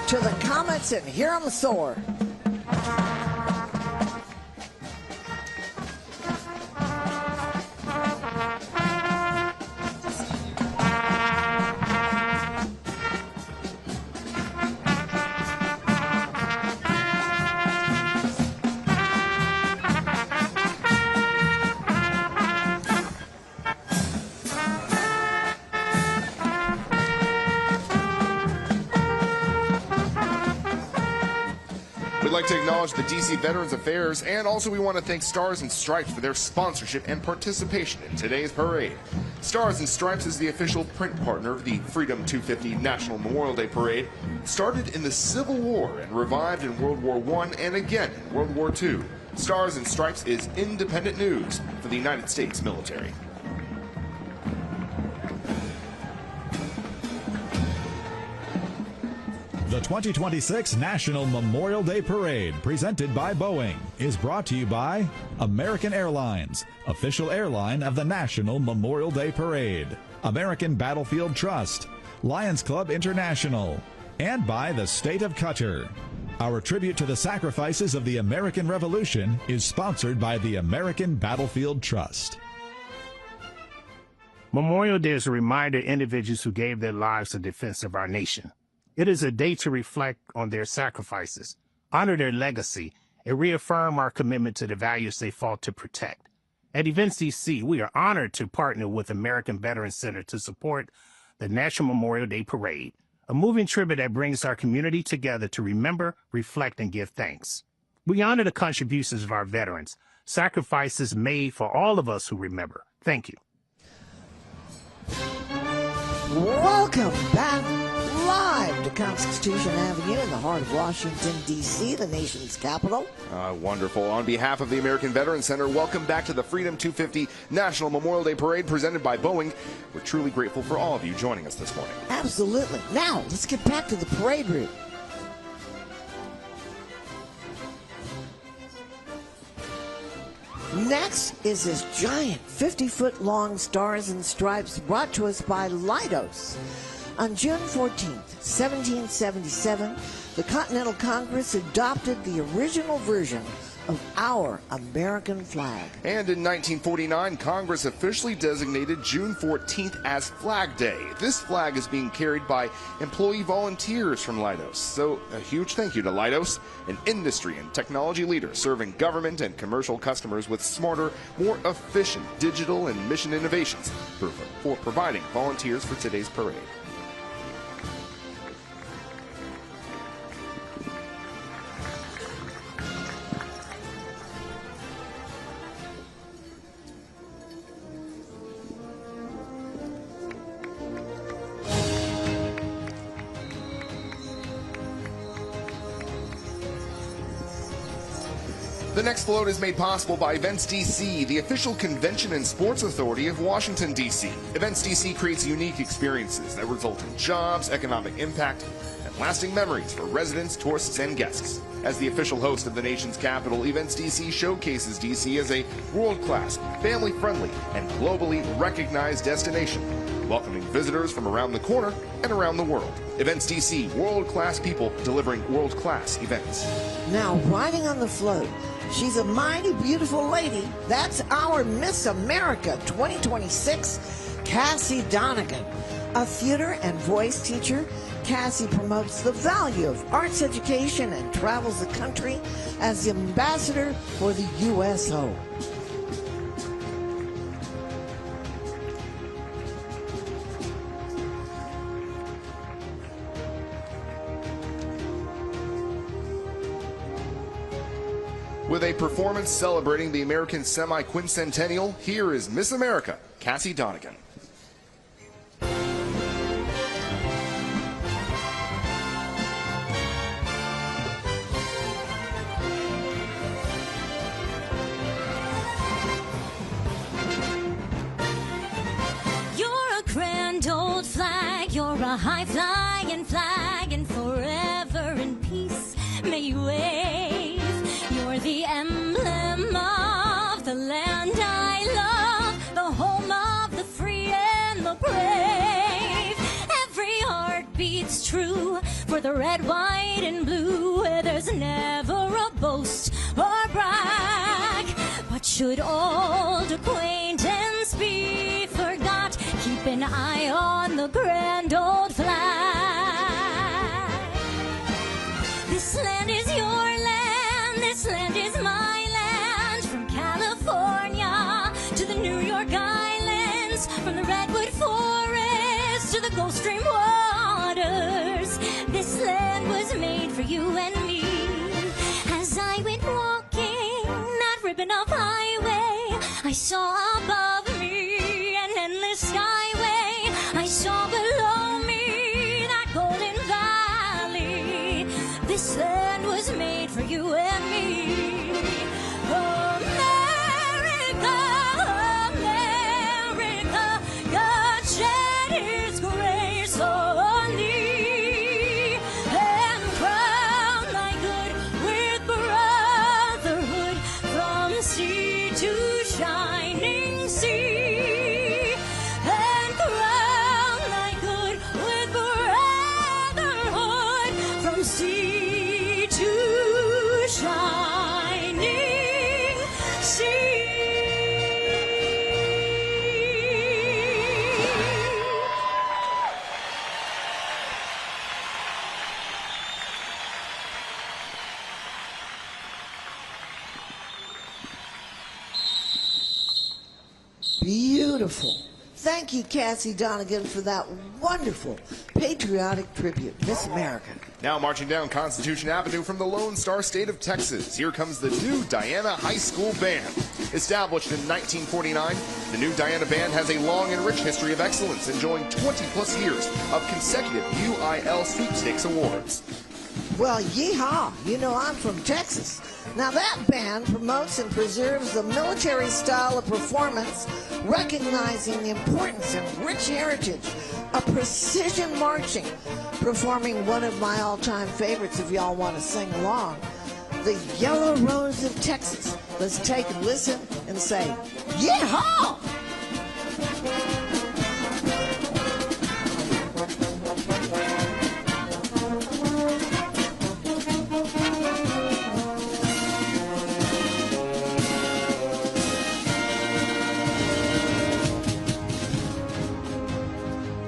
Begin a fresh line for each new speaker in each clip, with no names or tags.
to the Comets and hear them soar.
We'd like to acknowledge the DC Veterans Affairs, and also we want to thank Stars and Stripes for their sponsorship and participation in today's parade. Stars and Stripes is the official print partner of the Freedom 250 National Memorial Day Parade. Started in the Civil War and revived in World War I and again in World War II. Stars and Stripes is independent news for the United States military.
The 2026 National Memorial Day Parade, presented by Boeing, is brought to you by American Airlines, official airline of the National Memorial Day Parade, American Battlefield Trust, Lions Club International, and by the state of Qatar. Our tribute to the sacrifices of the American Revolution is sponsored by the American Battlefield Trust.
Memorial Day is a reminder to individuals who gave their lives in defense of our nation. It is a day to reflect on their sacrifices, honor their legacy, and reaffirm our commitment to the values they fought to protect. At Events DC, we are honored to partner with American Veterans Center to support the National Memorial Day Parade, a moving tribute that brings our community together to remember, reflect, and give thanks. We honor the contributions of our veterans, sacrifices made for all of us who remember. Thank you.
Welcome back live to Constitution Avenue in the heart of Washington, D.C., the nation's capital.
Wonderful. On behalf of the American Veterans Center, welcome back to the Freedom 250 National Memorial Day Parade presented by Boeing. We're truly grateful for all of you joining us this morning.
Absolutely. Now, let's get back to the parade route. Next is this giant 50-foot-long Stars and Stripes brought to us by Leidos. On June 14, 1777, the Continental Congress adopted the original version of our American flag.
And in 1949, Congress officially designated June 14th as Flag Day. This flag is being carried by employee volunteers from Leidos. So a huge thank you to Leidos, an industry and technology leader serving government and commercial customers with smarter, more efficient digital and mission innovations for providing volunteers for today's parade. The next float is made possible by Events DC, the official convention and sports authority of Washington, D.C. Events DC creates unique experiences that result in jobs, economic impact, and lasting memories for residents, tourists, and guests. As the official host of the nation's capital, Events DC showcases D.C. as a world-class, family-friendly, and globally recognized destination, welcoming visitors from around the corner and around the world. Events DC, world-class people delivering world-class events.
Now, riding on the float, she's a mighty beautiful lady. That's our Miss America 2026, Cassie Donegan. A theater and voice teacher, Cassie promotes the value of arts education and travels the country as the ambassador for the USO.
With a performance celebrating the American semi-quincentennial, here is Miss America, Cassie Donegan.
You're a grand old flag, you're a high-flying flag, and forever in peace may you wave. You're the emblem of the land I love, the home of the free and the brave. Every heart beats true for for the red, white, and blue, where there's never a boast or brag. But should old acquaintance be forgot, keep an eye on the grand old flag. This land is your land, this land is my land, from California to the New York Islands, from the Redwood Forest to the Gulf Stream waters. This land was made for you and me. As I went walking that ribbon of highway, I saw above me an endless skyway. I saw below me that golden valley. This land was made for you and me. America, America, God shed His grace on thee, and crown thy good with brotherhood from sea to shining sea, and crown thy good with brotherhood from sea to shining sea.
Beautiful. Thank you, Cassie Donegan, for that wonderful patriotic tribute. Miss America.
Now marching down Constitution Avenue from the Lone Star State of Texas, here comes the New Diana High School Band. Established in 1949, the New Diana Band has a long and rich history of excellence, enjoying 20-plus years of consecutive UIL sweepstakes awards.
Well, yeehaw. You know I'm from Texas. Now that band promotes and preserves the military style of performance, recognizing the importance and rich heritage of precision marching, performing one of my all-time favorites if y'all want to sing along, the Yellow Rose of Texas. Let's take a listen and say, yeehaw!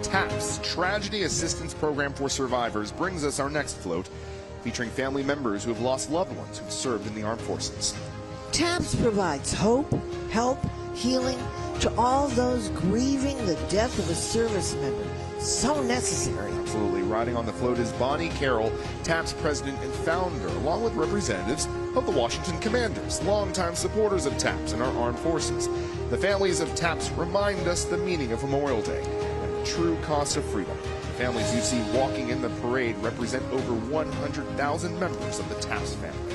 TAPS, Tragedy Assistance Program for Survivors, brings us our next float, featuring family members who have lost loved ones who've served in the armed forces.
TAPS provides hope, help, healing to all those grieving the death of a service member. So necessary.
Absolutely. Riding on the float is Bonnie Carroll, TAPS president and founder, along with representatives of the Washington Commanders, longtime supporters of TAPS and our armed forces. The families of TAPS remind us the meaning of Memorial Day and the true cost of freedom. The families you see walking in the parade represent over 100,000 members of the TAPS family.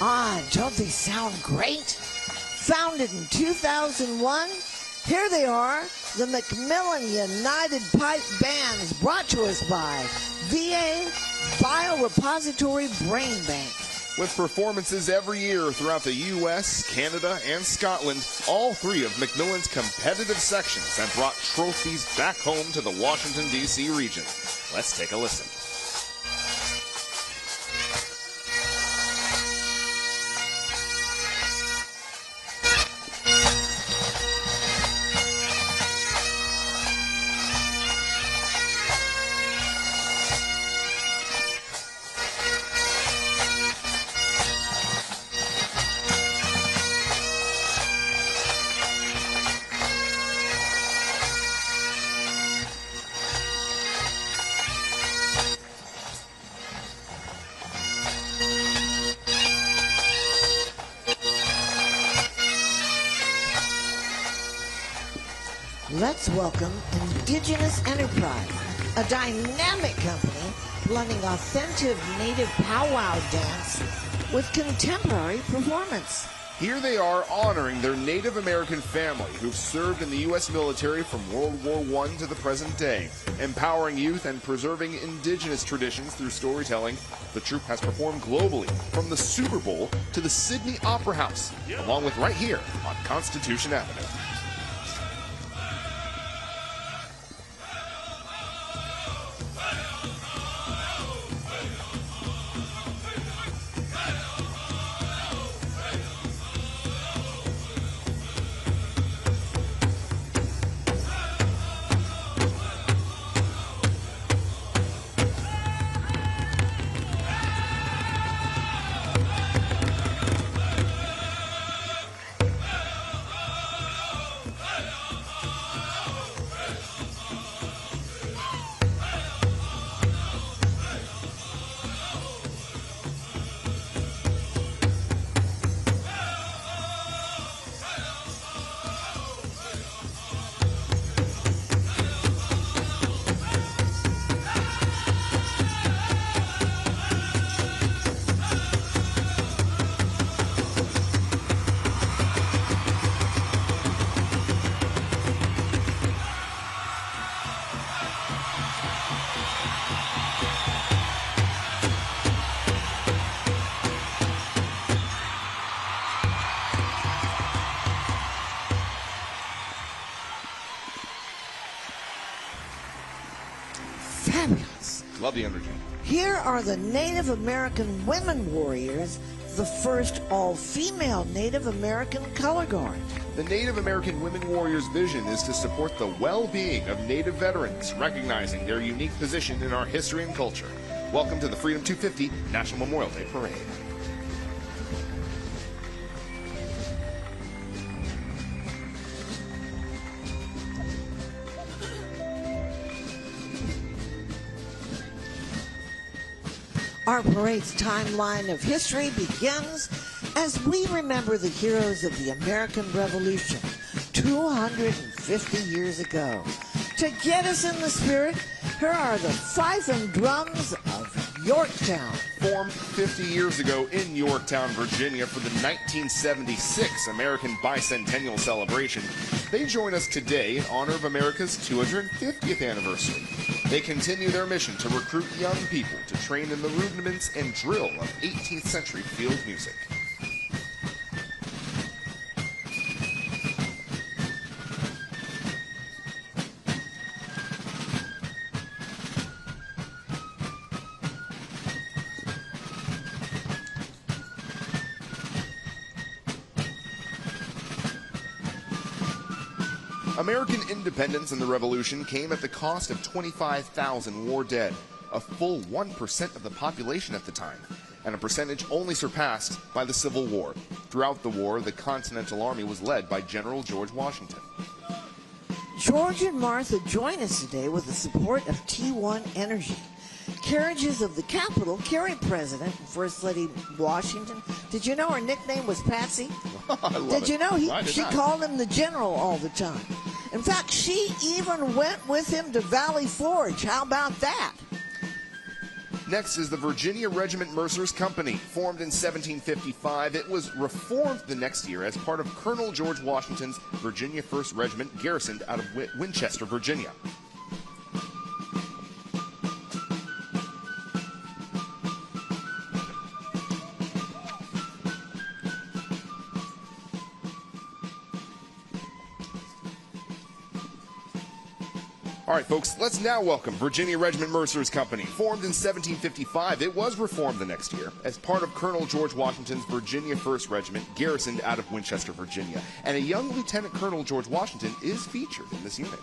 Ah, don't they sound great? Founded in 2001, here they are. The Macmillan United Pipe Band is brought to us by VA Biorepository Brain Bank.
With performances every year throughout the U.S., Canada, and Scotland, all three of Macmillan's competitive sections have brought trophies back home to the Washington, D.C. region. Let's take a listen.
Let's welcome Indigenous Enterprise, a dynamic company blending authentic native powwow dance with contemporary performance.
Here they are honoring their Native American family who've served in the U.S. military from World War I to the present day, empowering youth and preserving indigenous traditions through storytelling. The troupe has performed globally, from the Super Bowl to the Sydney Opera House, along with right here on Constitution Avenue.
Fabulous.
Love the energy.
Here are the Native American Women Warriors, the first all-female Native American color guard.
The Native American Women Warriors' vision is to support the well-being of Native veterans, recognizing their unique position in our history and culture. Welcome to the Freedom 250 National Memorial Day Parade.
Our parade's timeline of history begins as we remember the heroes of the American Revolution 250 years ago. To get us in the spirit, here are the fife and drums of Yorktown.
Formed 50 years ago in Yorktown, Virginia for the 1976 American Bicentennial Celebration, they join us today in honor of America's 250th anniversary. They continue their mission to recruit young people to train in the rudiments and drill of 18th century field music. American independence and the Revolution came at the cost of 25,000 war dead, a full 1% of the population at the time, and a percentage only surpassed by the Civil War. Throughout the war, the Continental Army was led by General George Washington.
George and Martha join us today with the support of T1 Energy. Carriages of the Capitol carry President and First Lady Washington. Did you know her nickname was Patsy? Did you know she called him the General all the time? In fact, she even went with him to Valley Forge. How about that?
Next is the Virginia Regiment Mercer's Company. Formed in 1755, it was reformed the next year as part of Colonel George Washington's Virginia 1st Regiment, garrisoned out of Winchester, Virginia. All right, folks, let's now welcome Virginia Regiment Mercer's Company. Formed in 1755, it was reformed the next year as part of Colonel George Washington's Virginia 1st Regiment, garrisoned out of Winchester, Virginia. And a young Lieutenant Colonel George Washington is featured in this unit.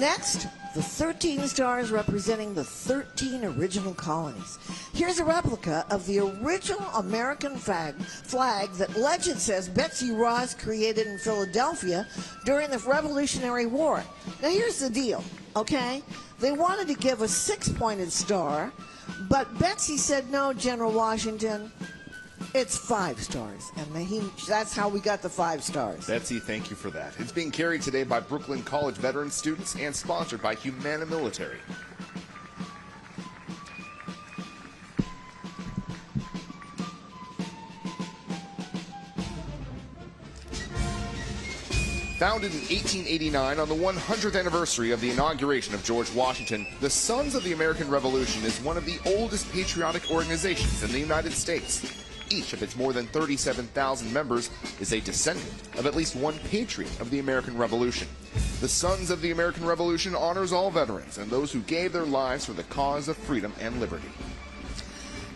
Next, the 13 stars representing the 13 original colonies. Here's a replica of the original American flag that legend says Betsy Ross created in Philadelphia during the Revolutionary War. Now here's the deal, okay? They wanted to give a 6-pointed star, but Betsy said, no, General Washington, it's 5 stars. And that's how we got the 5 stars.
Betsy, thank you for that. It's being carried today by Brooklyn College veteran students and sponsored by Humana Military. Founded in 1889 on the 100th anniversary of the inauguration of George Washington, the Sons of the American Revolution is one of the oldest patriotic organizations in the United States. Each of its more than 37,000 members is a descendant of at least one patriot of the American Revolution. The Sons of the American Revolution honors all veterans and those who gave their lives for the cause of freedom and liberty.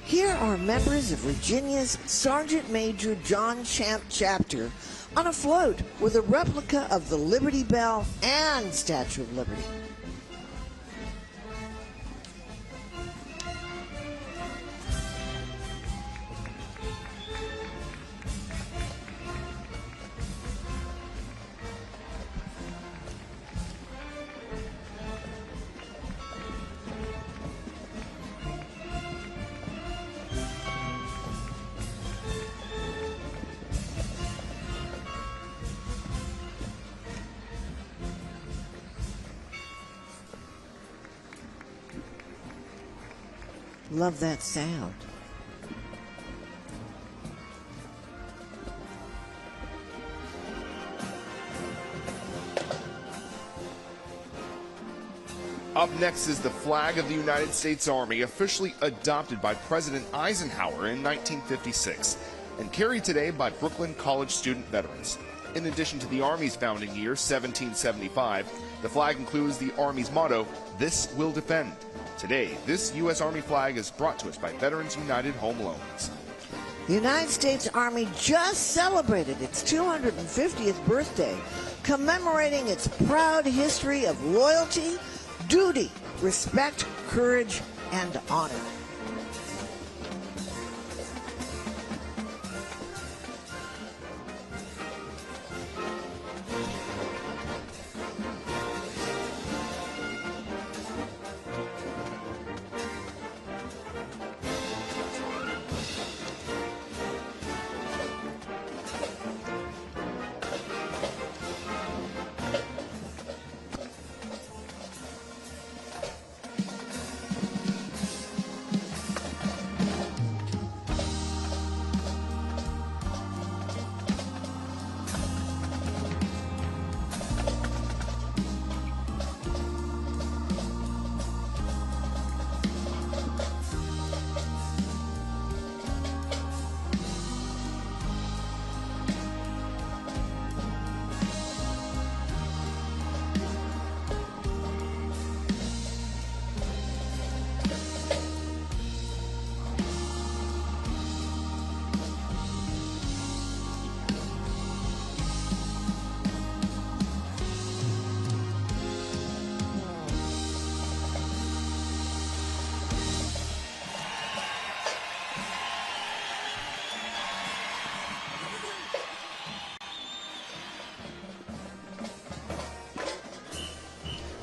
Here are members of Virginia's Sergeant Major John Champ chapter on a float with a replica of the Liberty Bell and Statue of Liberty. Love that sound.
Up next is the flag of the United States Army, officially adopted by President Eisenhower in 1956 and carried today by Brooklyn College student veterans. In addition to the Army's founding year, 1775, the flag includes the Army's motto, "This will defend." Today, this U.S. Army flag is brought to us by Veterans United Home Loans.
The United States Army just celebrated its 250th birthday, commemorating its proud history of loyalty, duty, respect, courage, and honor.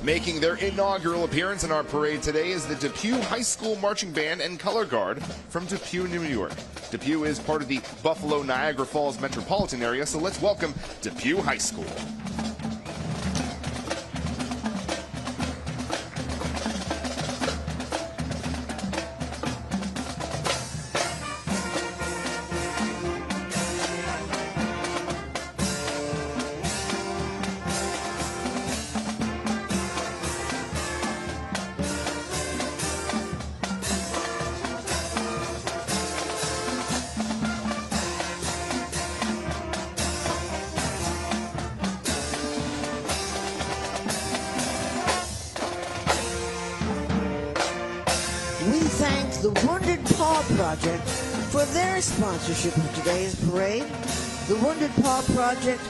Making their inaugural appearance in our parade today is the Depew High School Marching Band and Color Guard from Depew, New York. Depew is part of the Buffalo Niagara Falls metropolitan area, so let's welcome Depew High School.
We thank the Wounded Paw Project for their sponsorship of today's parade. The Wounded Paw Project,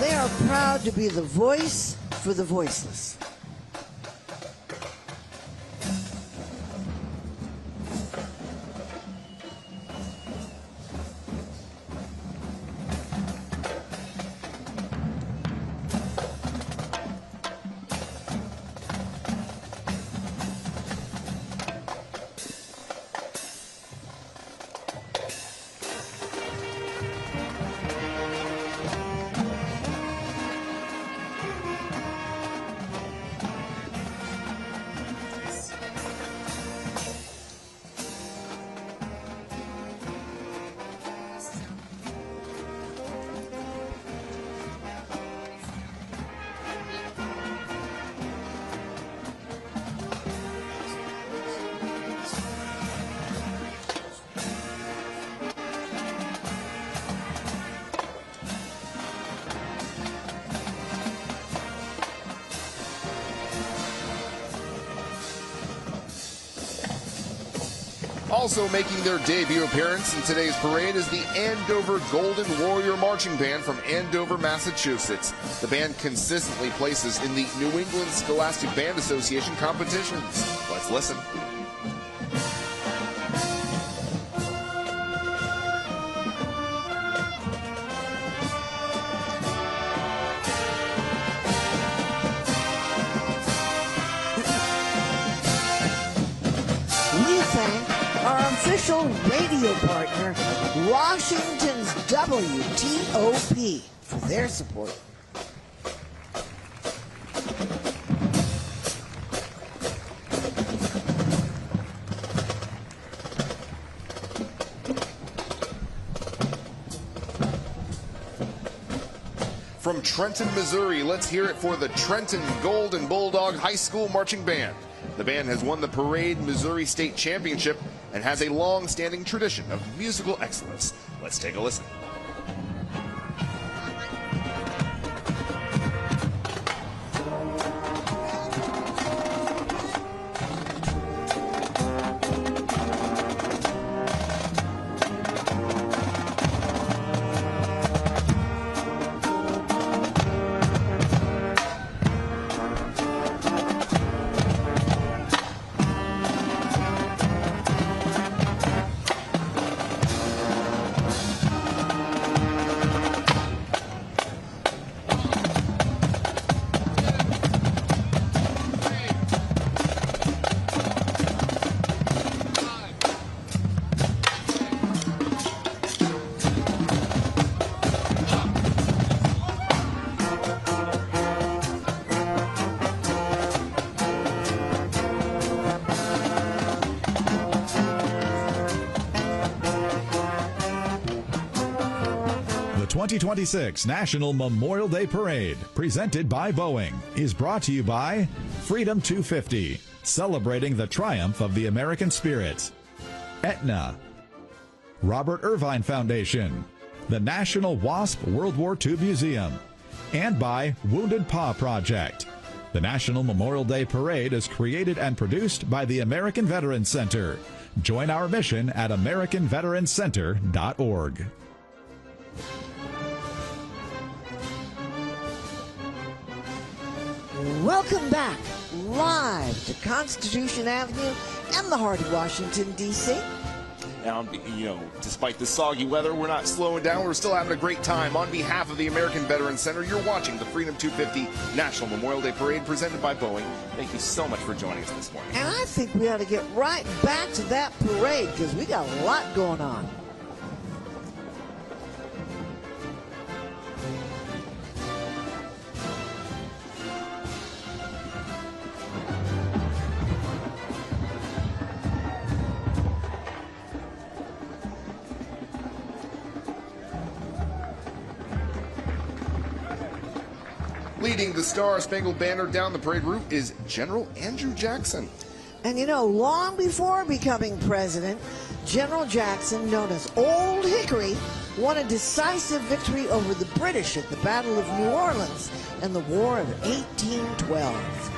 they are proud to be the voice for the voiceless.
Also making their debut appearance in today's parade is the Andover Golden Warrior Marching Band from Andover, Massachusetts. The band consistently places in the New England Scholastic Band Association competitions. Let's listen.
We thank our official radio partner, Washington's WTOP, for their support.
From Trenton, Missouri, let's hear it for the Trenton Golden Bulldog High School Marching Band. The band has won the Parade Missouri State Championship and has a long-standing tradition of musical excellence. Let's take a listen.
The 2026 National Memorial Day Parade, presented by Boeing, is brought to you by Freedom 250, celebrating the triumph of the American spirit, Aetna, Robert Irvine Foundation, the National WASP World War II Museum, and by Wounded Paw Project. The National Memorial Day Parade is created and produced by the American Veterans Center. Join our mission at AmericanVeteransCenter.org.
Welcome back, live to Constitution Avenue and the heart of Washington, D.C.
Now, despite the soggy weather, we're not slowing down. We're still having a great time. On behalf of the American Veterans Center, you're watching the Freedom 250 National Memorial Day Parade presented by Boeing. Thank you so much for joining us this morning.
And I think we ought to get right back to that parade because we got a lot going on.
Leading the Star-Spangled Banner down the parade route is General Andrew Jackson.
And long before becoming president, General Jackson, known as Old Hickory, won a decisive victory over the British at the Battle of New Orleans in the War of 1812.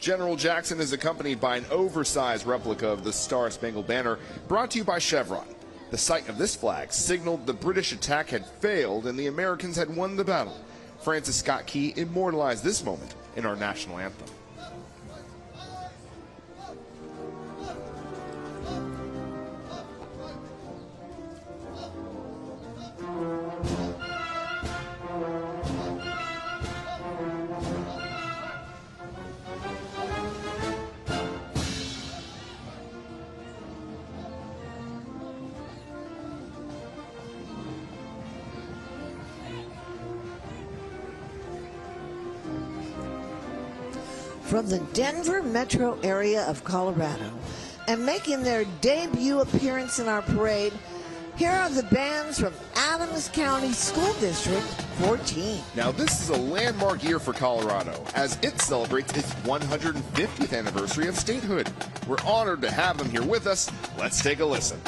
General Jackson is accompanied by an oversized replica of the Star-Spangled Banner, brought to you by Chevron. The sight of this flag signaled the British attack had failed and the Americans had won the battle. Francis Scott Key immortalized this moment in our national anthem.
From the Denver metro area of Colorado, and making their debut appearance in our parade, here are the bands from Adams County School District 14.
Now, this is a landmark year for Colorado, as it celebrates its 150th anniversary of statehood. We're honored to have them here with us. Let's take a listen.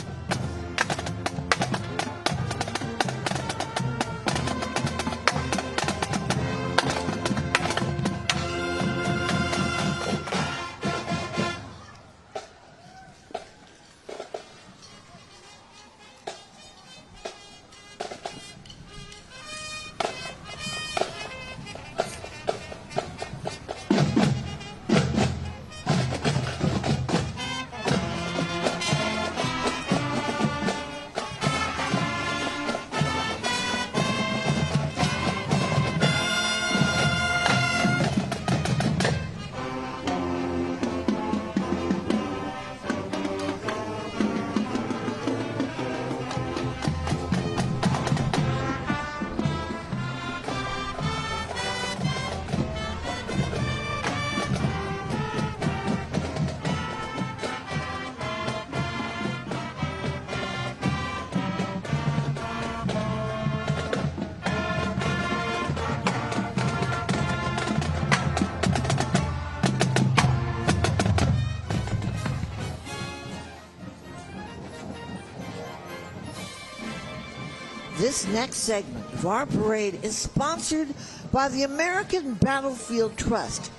This next segment of our parade is sponsored by the American Battlefield Trust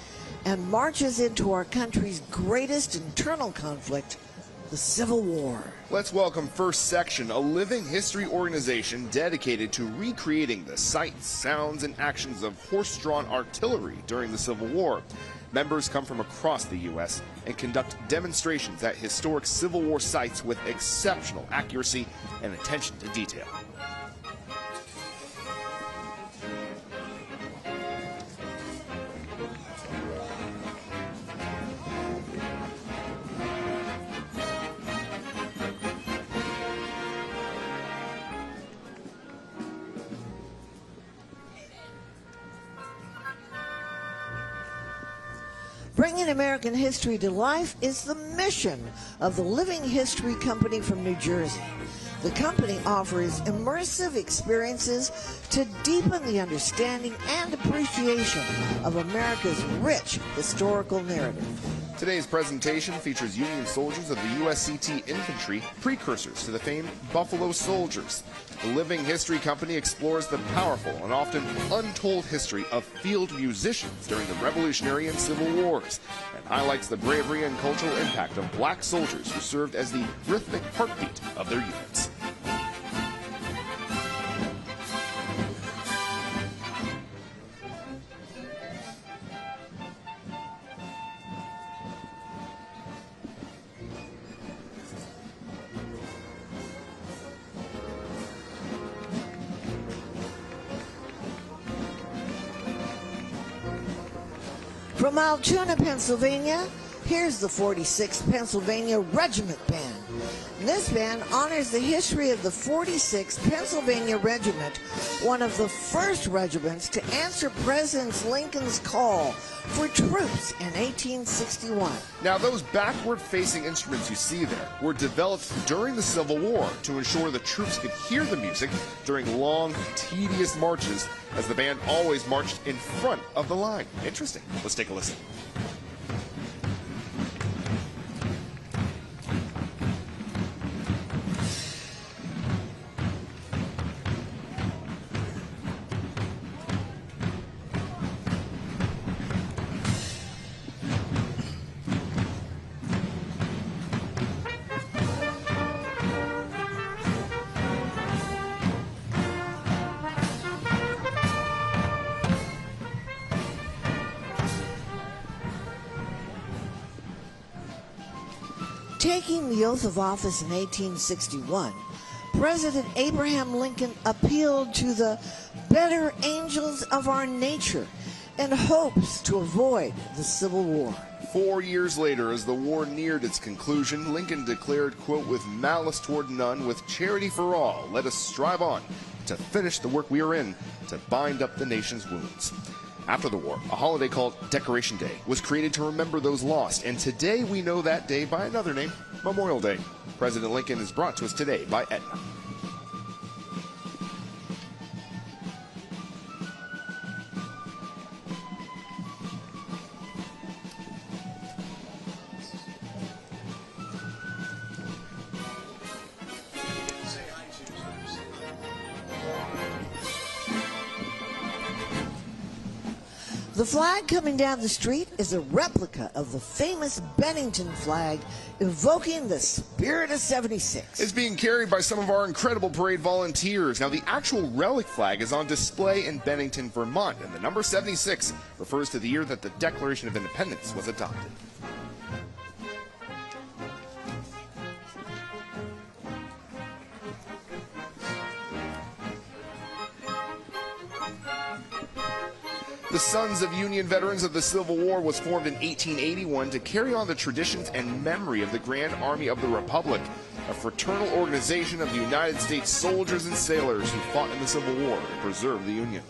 and marches into our country's greatest internal conflict, the Civil War.
Let's welcome First Section, a living history organization dedicated to recreating the sights, sounds, and actions of horse-drawn artillery during the Civil War. Members come from across the U.S. and conduct demonstrations at historic Civil War sites with exceptional accuracy and attention to detail.
Bringing American history to life is the mission of the Living History Company from New Jersey. The company offers immersive experiences to deepen the understanding and appreciation of America's rich historical narrative.
Today's presentation features Union soldiers of the USCT Infantry, precursors to the famed Buffalo Soldiers. The Living History Company explores the powerful and often untold history of field musicians during the Revolutionary and Civil Wars, and highlights the bravery and cultural impact of black soldiers who served as the rhythmic heartbeat of their units.
From Altoona, Pennsylvania, here's the 46th Pennsylvania Regiment Band. This band honors the history of the 46th Pennsylvania Regiment, one of the first regiments to answer President Lincoln's call for troops in 1861.
Now, those backward-facing instruments you see there were developed during the Civil War to ensure the troops could hear the music during long, tedious marches, as the band always marched in front of the line. Interesting. Let's take a listen.
Taking the oath of office in 1861, President Abraham Lincoln appealed to the better angels of our nature in hopes to avoid the Civil War.
4 years later, as the war neared its conclusion, Lincoln declared, quote, "With malice toward none, with charity for all, let us strive on to finish the work we are in, to bind up the nation's wounds." After the war, a holiday called Decoration Day was created to remember those lost, and today we know that day by another name, Memorial Day. President Lincoln is brought to us today by Aetna.
The flag coming down the street is a replica of the famous Bennington flag, evoking the spirit of '76.
It's being carried by some of our incredible parade volunteers. Now, the actual relic flag is on display in Bennington, Vermont, and the number 76 refers to the year that the Declaration of Independence was adopted. The Sons of Union Veterans of the Civil War was formed in 1881 to carry on the traditions and memory of the Grand Army of the Republic, a fraternal organization of the United States soldiers and sailors who fought in the Civil War and preserved the Union.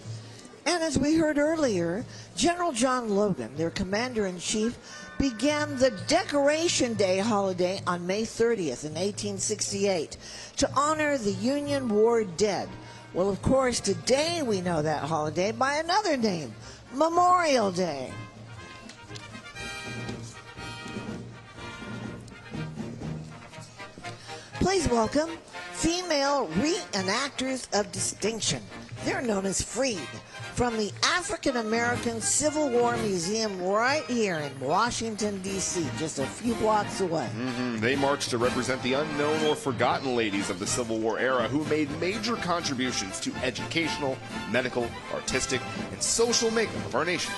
And as we heard earlier, General John Logan, their commander-in-chief, began the Decoration Day holiday on May 30th in 1868 to honor the Union War dead. Well, of course, today we know that holiday by another name, Memorial Day. Please welcome female reenactors of distinction. They're known as FREED, from the African American Civil War Museum right here in Washington, D.C., just a few blocks away.
They march to represent the unknown or forgotten ladies of the Civil War era who made major contributions to educational, medical, artistic, and social makeup of our nation.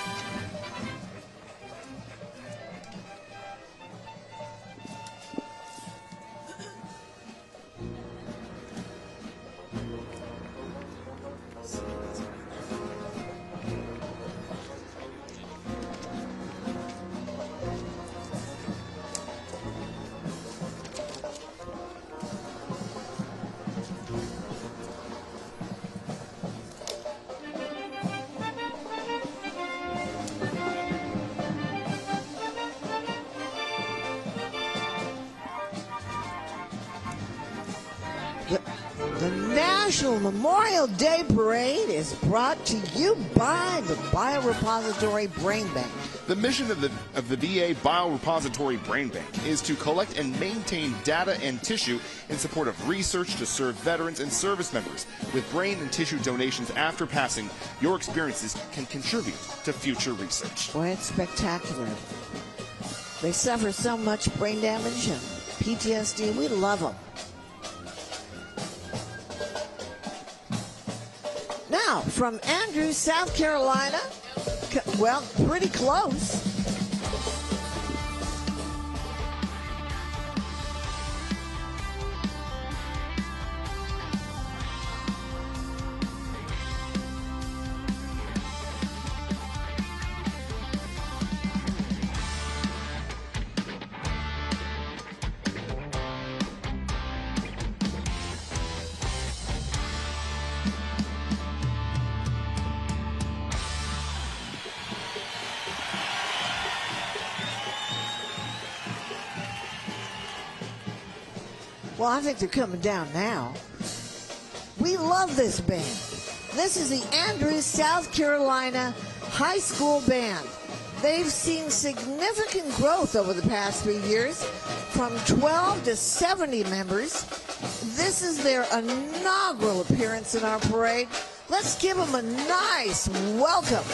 The National Memorial Day Parade is brought to you by the Biorepository Brain Bank.
The mission of the VA Biorepository Brain Bank is to collect and maintain data and tissue in support of research to serve veterans and service members. With brain and tissue donations after passing, your experiences can contribute to future research.
Boy, it's spectacular. They suffer so much brain damage and PTSD. We love them. Now, from Andrews, South Carolina, well, pretty close. Well, I think they're coming down now. We love this band. This is the Andrews, South Carolina High School Band. They've seen significant growth over the past 3 years, from 12 to 70 members. This is their inaugural appearance in our parade. Let's give them a nice welcome.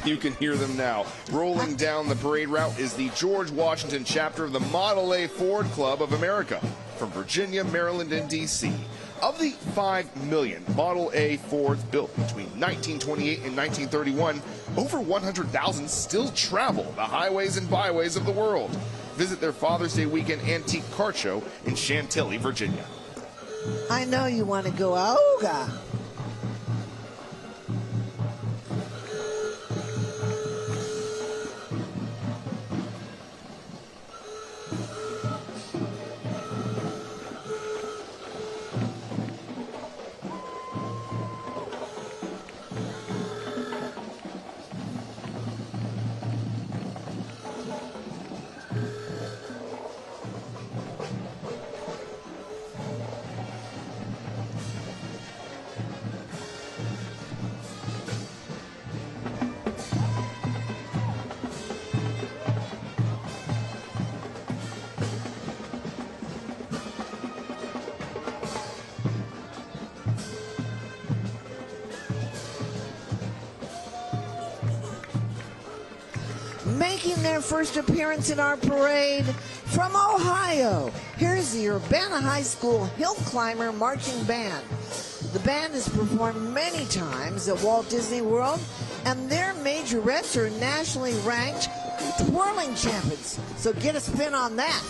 You can hear them now. Rolling down the parade route is the George Washington chapter of the Model A Ford Club of America from Virginia, Maryland, and D.C. Of the 5 million Model A Fords built between 1928 and 1931, over 100,000 still travel the highways and byways of the world. Visit their Father's Day weekend antique car show in Chantilly, Virginia.
I know you want to go Auga. Making their first appearance in our parade from Ohio, here's the Urbana High School Hill Climber Marching Band. The band has performed many times at Walt Disney World, and their majorettes are nationally ranked twirling champions. So get a spin on that.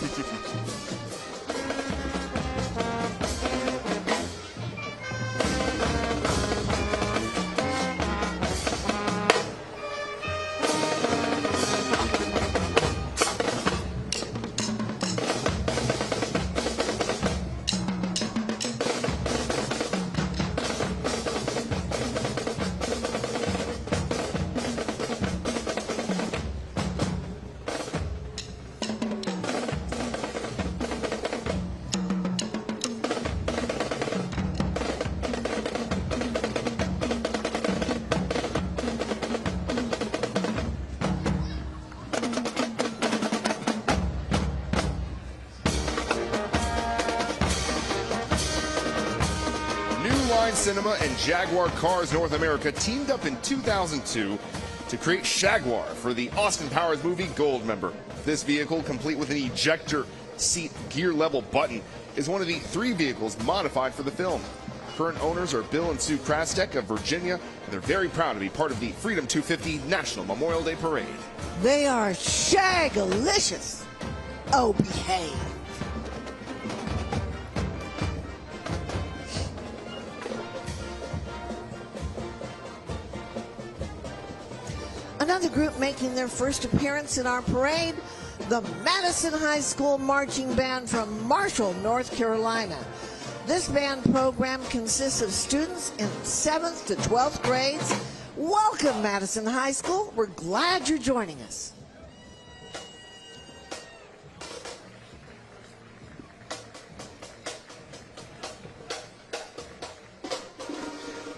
Cinema and Jaguar Cars North America teamed up in 2002 to create Shaguar for the Austin Powers movie Goldmember. This vehicle, complete with an ejector seat gear level button, is one of the 3 vehicles modified for the film. Current owners are Bill and Sue Krastek of Virginia, and they're very proud to be part of the Freedom 250 National Memorial Day Parade.
They are shagalicious. Oh, behave. Another group making their first appearance in our parade, the Madison High School Marching Band from Marshall, North Carolina. This band program consists of students in 7th to 12th grades. Welcome, Madison High School. We're glad you're joining us.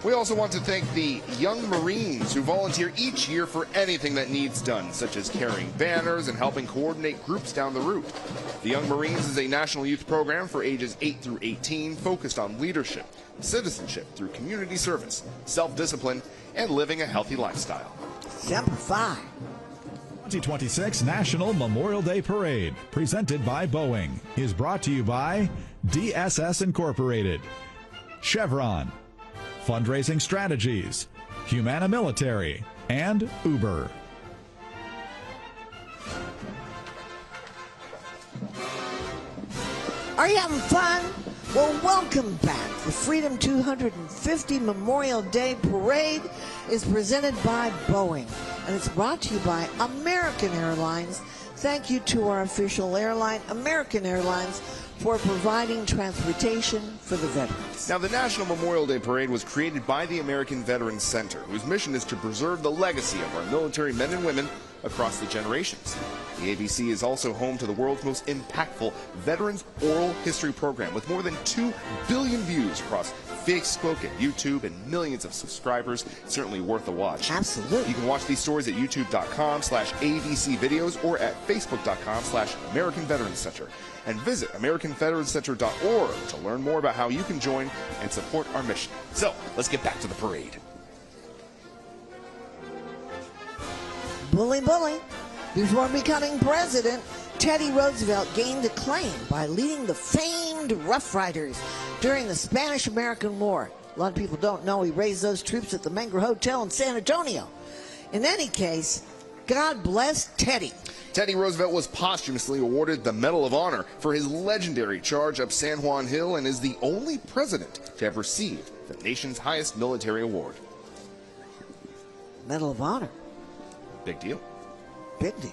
We also want to thank the young Marines who volunteer each year for anything that needs done, such as carrying banners and helping coordinate groups down the route. The Young Marines is a national youth program for ages 8 through 18 focused on leadership, citizenship through community service, self-discipline, and living a healthy lifestyle.
Semper Fi.
2026 National Memorial Day Parade, presented by Boeing, is brought to you by DSS Incorporated, Chevron, Fundraising Strategies, Humana Military, and Uber.
Are you having fun? Well, welcome back. The Freedom 250 Memorial Day Parade is presented by Boeing, and it's brought to you by American Airlines. Thank you to our official airline, American Airlines, for providing transportation for the veterans.
Now, the National Memorial Day Parade was created by the American Veterans Center, whose mission is to preserve the legacy of our military men and women across the generations. The ABC is also home to the world's most impactful Veterans Oral History program, with more than 2 billion views across Facebook and YouTube and millions of subscribers. It's certainly worth a watch.
Absolutely.
You can watch these stories at youtube.com/ABC videos or at facebook.com/American Veterans Center. And visit AmericanVeteransCenter.org to learn more about how you can join and support our mission. So, let's get back to the parade.
Bully, bully. Before becoming president, Teddy Roosevelt gained acclaim by leading the famed Rough Riders during the Spanish-American War. A lot of people don't know he raised those troops at the Menger Hotel in San Antonio. In any case, God bless Teddy.
Teddy Roosevelt was posthumously awarded the Medal of Honor for his legendary charge up San Juan Hill and is the only president to have received the nation's highest military award.
Medal of Honor.
Big deal.
Big deal.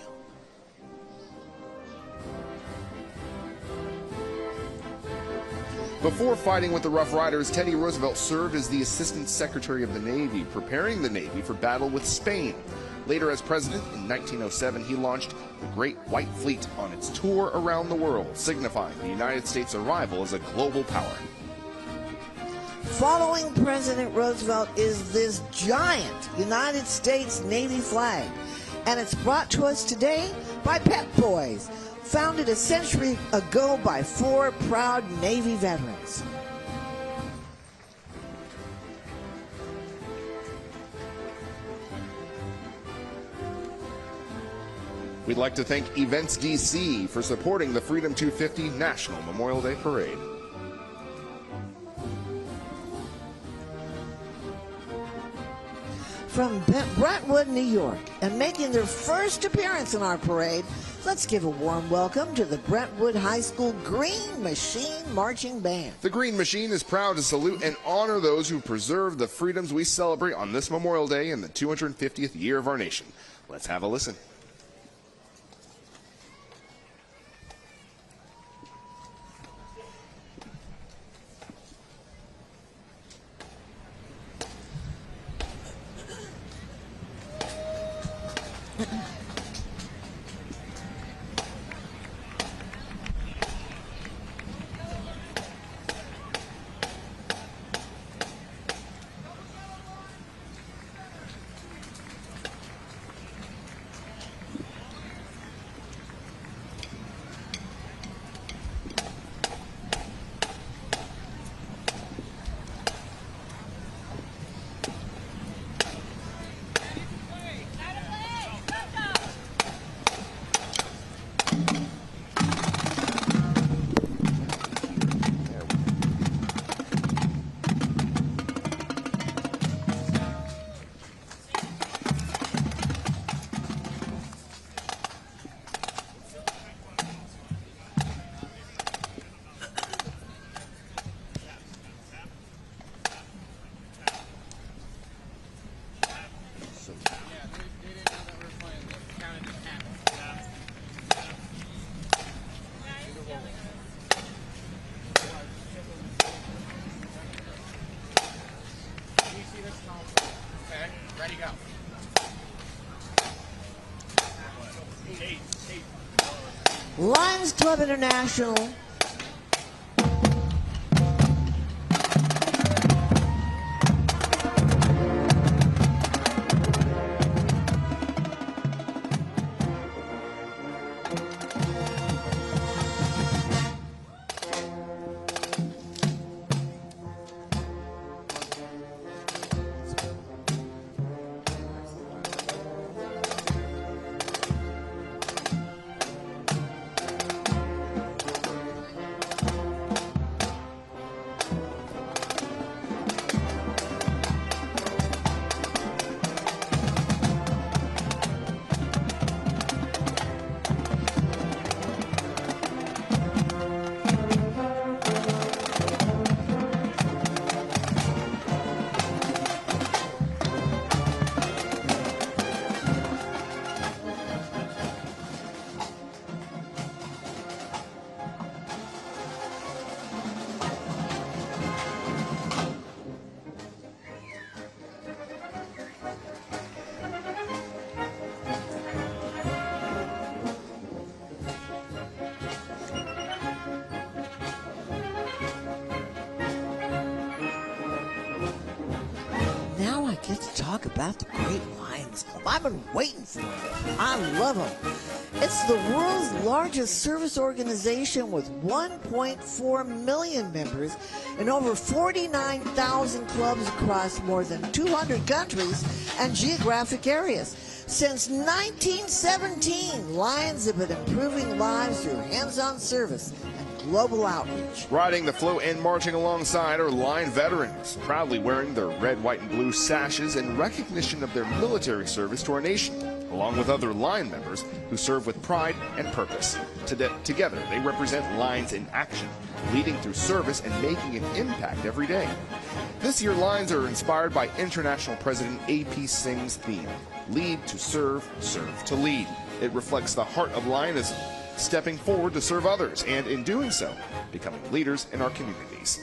Before fighting with the Rough Riders, Teddy Roosevelt served as the Assistant Secretary of the Navy, preparing the Navy for battle with Spain. Later, as president, in 1907, he launched the Great White Fleet on its tour around the world, signifying the United States' arrival as a global power.
Following President Roosevelt is this giant United States Navy flag, and it's brought to us today by Pep Boys, founded a century ago by 4 proud Navy veterans.
We'd like to thank Events DC for supporting the Freedom 250 National Memorial Day Parade.
From Brentwood, New York, and making their first appearance in our parade, let's give a warm welcome to the Brentwood High School Green Machine Marching Band.
The Green Machine is proud to salute and honor those who preserve the freedoms we celebrate on this Memorial Day in the 250th year of our nation. Let's have a listen.
Lions Club International. Now I get to talk about the Great Lions Club. I've been waiting for it. I love them. It's the world's largest service organization with 1.4 million members and over 49,000 clubs across more than 200 countries and geographic areas. Since 1917, Lions have been improving lives through hands-on service and global outreach.
Riding the float and marching alongside are Lion veterans, proudly wearing their red, white, and blue sashes in recognition of their military service to our nation, along with other Lion members who serve with pride and purpose. Together, they represent Lions in action, leading through service and making an impact every day. This year, Lions are inspired by International President A.P. Singh's theme, Lead to Serve, Serve to Lead. It reflects the heart of Lionism, stepping forward to serve others, and in doing so, becoming leaders in our communities.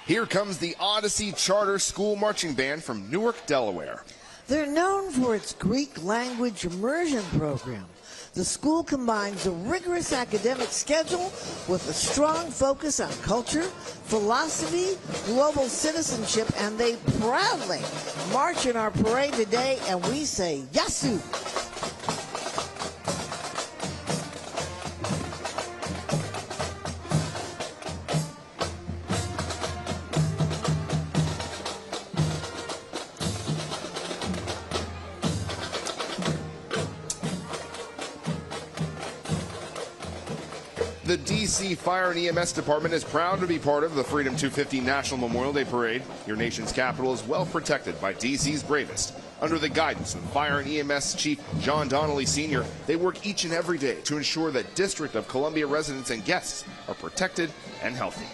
Here comes the Odyssey Charter School Marching Band from Newark, Delaware.
They're known for its Greek language immersion program. The school combines a rigorous academic schedule with a strong focus on culture, philosophy, global citizenship, and they proudly march in our parade today, and we say, Yasu!
The D.C. Fire and EMS Department is proud to be part of the Freedom 250 National Memorial Day Parade. Your nation's capital is well protected by D.C.'s bravest. Under the guidance of Fire and EMS Chief John Donnelly Sr., they work each and every day to ensure that District of Columbia residents and guests are protected and healthy.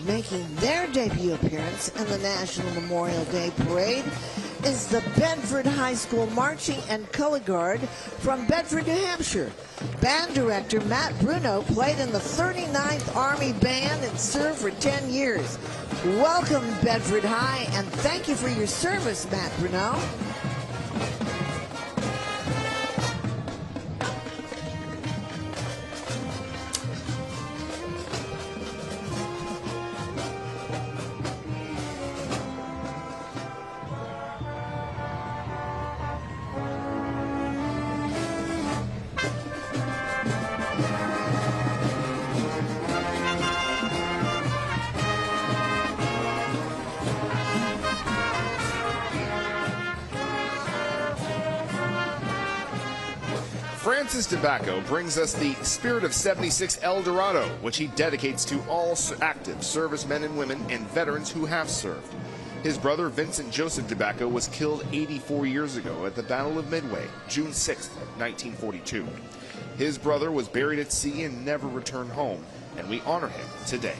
Making their debut appearance in the National Memorial Day Parade is the Bedford High School Marching and Color Guard from Bedford, New Hampshire. Band director Matt Bruno played in the 39th Army Band and served for 10 years. Welcome, Bedford High, and thank you for your service, Matt Bruno.
Francis DeBacco brings us the Spirit of 76 El Dorado, which he dedicates to all active servicemen and women and veterans who have served. His brother, Vincent Joseph DeBacco, was killed 84 years ago at the Battle of Midway, June 6, 1942. His brother was buried at sea and never returned home, and we honor him today.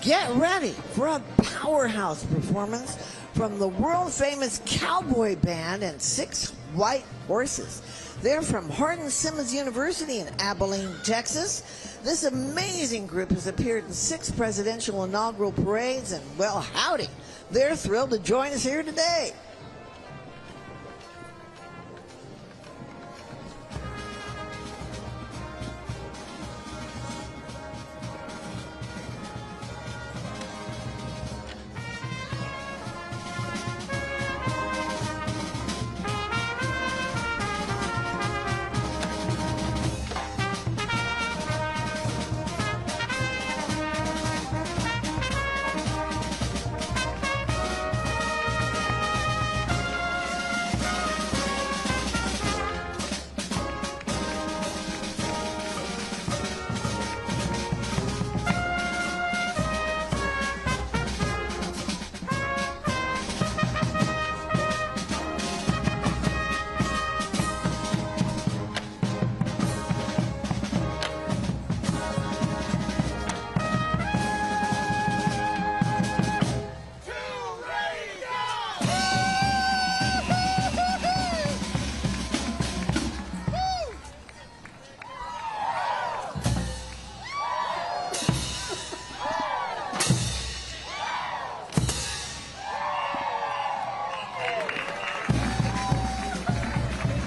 Get ready for a powerhouse performance from the world-famous Cowboy Band and 6 White Horses. They're from Hardin Simmons University in Abilene, Texas. This amazing group has appeared in 6 presidential inaugural parades, and, well, howdy, they're thrilled to join us here today.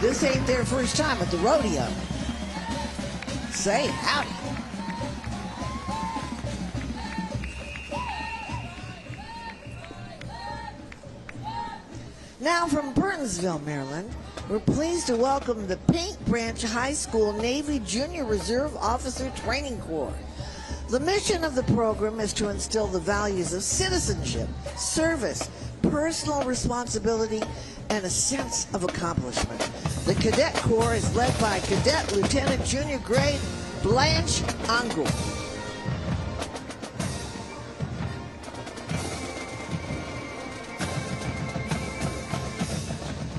This ain't their first time at the rodeo. Say howdy. Now from Burnsville, Maryland, we're pleased to welcome the Paint Branch High School Navy Junior Reserve Officer Training Corps. The mission of the program is to instill the values of citizenship, service, personal responsibility, and a sense of accomplishment. The Cadet Corps is led by Cadet Lieutenant Junior Grade Blanche Ungle.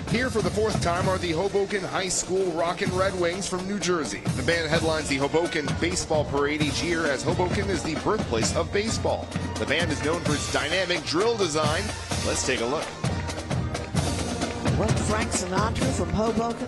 Here for the 4th time are the Hoboken High School Rockin' Red Wings from New Jersey. The band headlines the Hoboken Baseball Parade each year, as Hoboken is the birthplace of baseball. The band is known for its dynamic drill design. Let's take a look.
What, Frank Sinatra from Hoboken?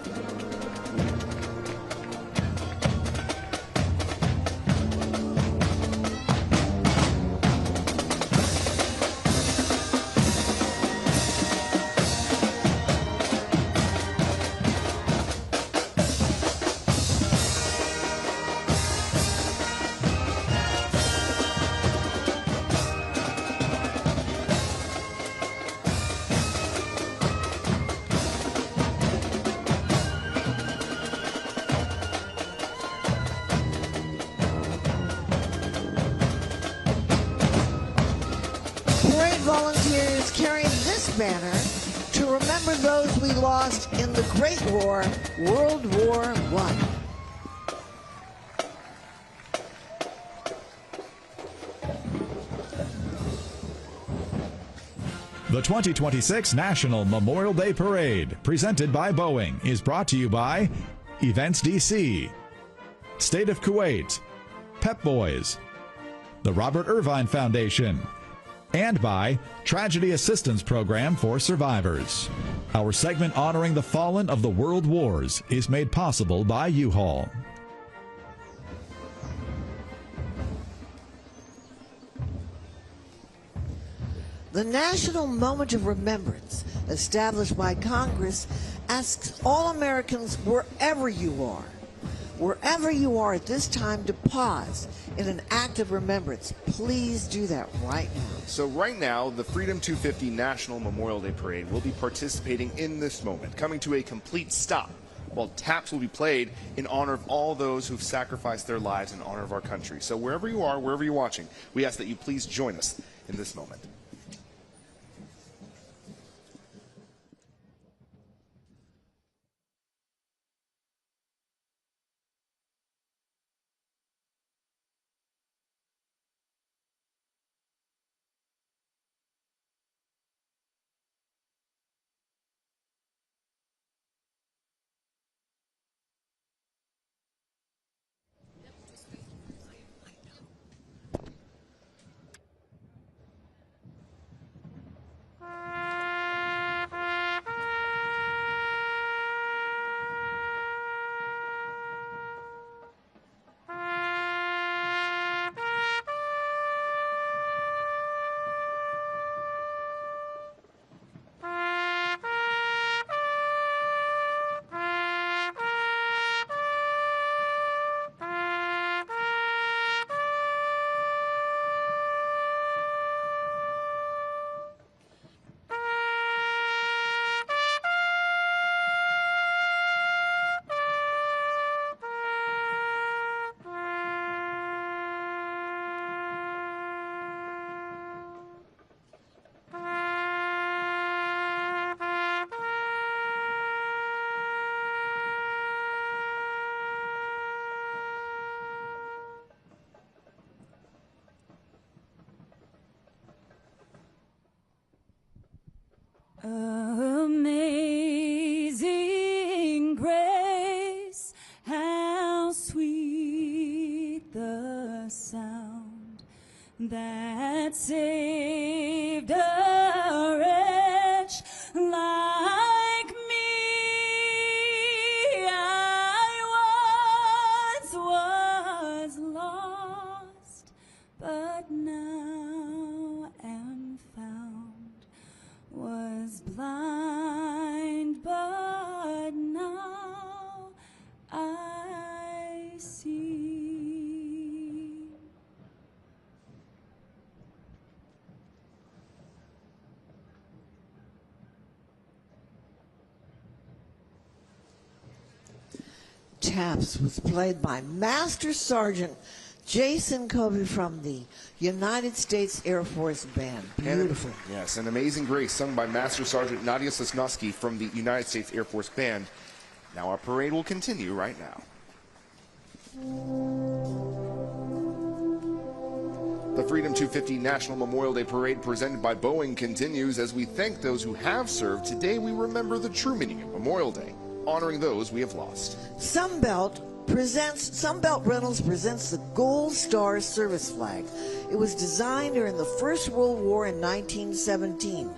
banner to remember those we lost in the Great War, World War I.
The 2026 National Memorial Day Parade, presented by Boeing, is brought to you by Events DC, State of Kuwait, Pep Boys, the Robert Irvine Foundation, and by Tragedy Assistance Program for Survivors. Our segment honoring the fallen of the world wars is made possible by U-Haul.
The National Moment of Remembrance, established by Congress, asks all Americans, wherever you are at this time, to pause in an act of remembrance. Please do that right now.
So right now, the Freedom 250 National Memorial Day Parade will be participating in this moment, coming to a complete stop, while taps will be played in honor of all those who've sacrificed their lives in honor of our country. So wherever you are, wherever you're watching, we ask that you please join us in this moment.
Amazing grace, how sweet the sound that saved a wretch like me. I once was lost, but now am found, was blind, but now I see.
Taps was played by Master Sergeant Jason Kobe from the United States Air Force Band. Beautiful.
Yes, an Amazing Grace sung by Master Sergeant Nadia Sosnowski from the United States Air Force Band. Now our parade will continue right now. The Freedom 250 National Memorial Day Parade presented by Boeing continues as we thank those who have served. Today we remember the true meaning of Memorial Day, honoring those we have lost.
Sunbelt Rentals presents the Gold Star Service Flag. It was designed during the First World War in 1917.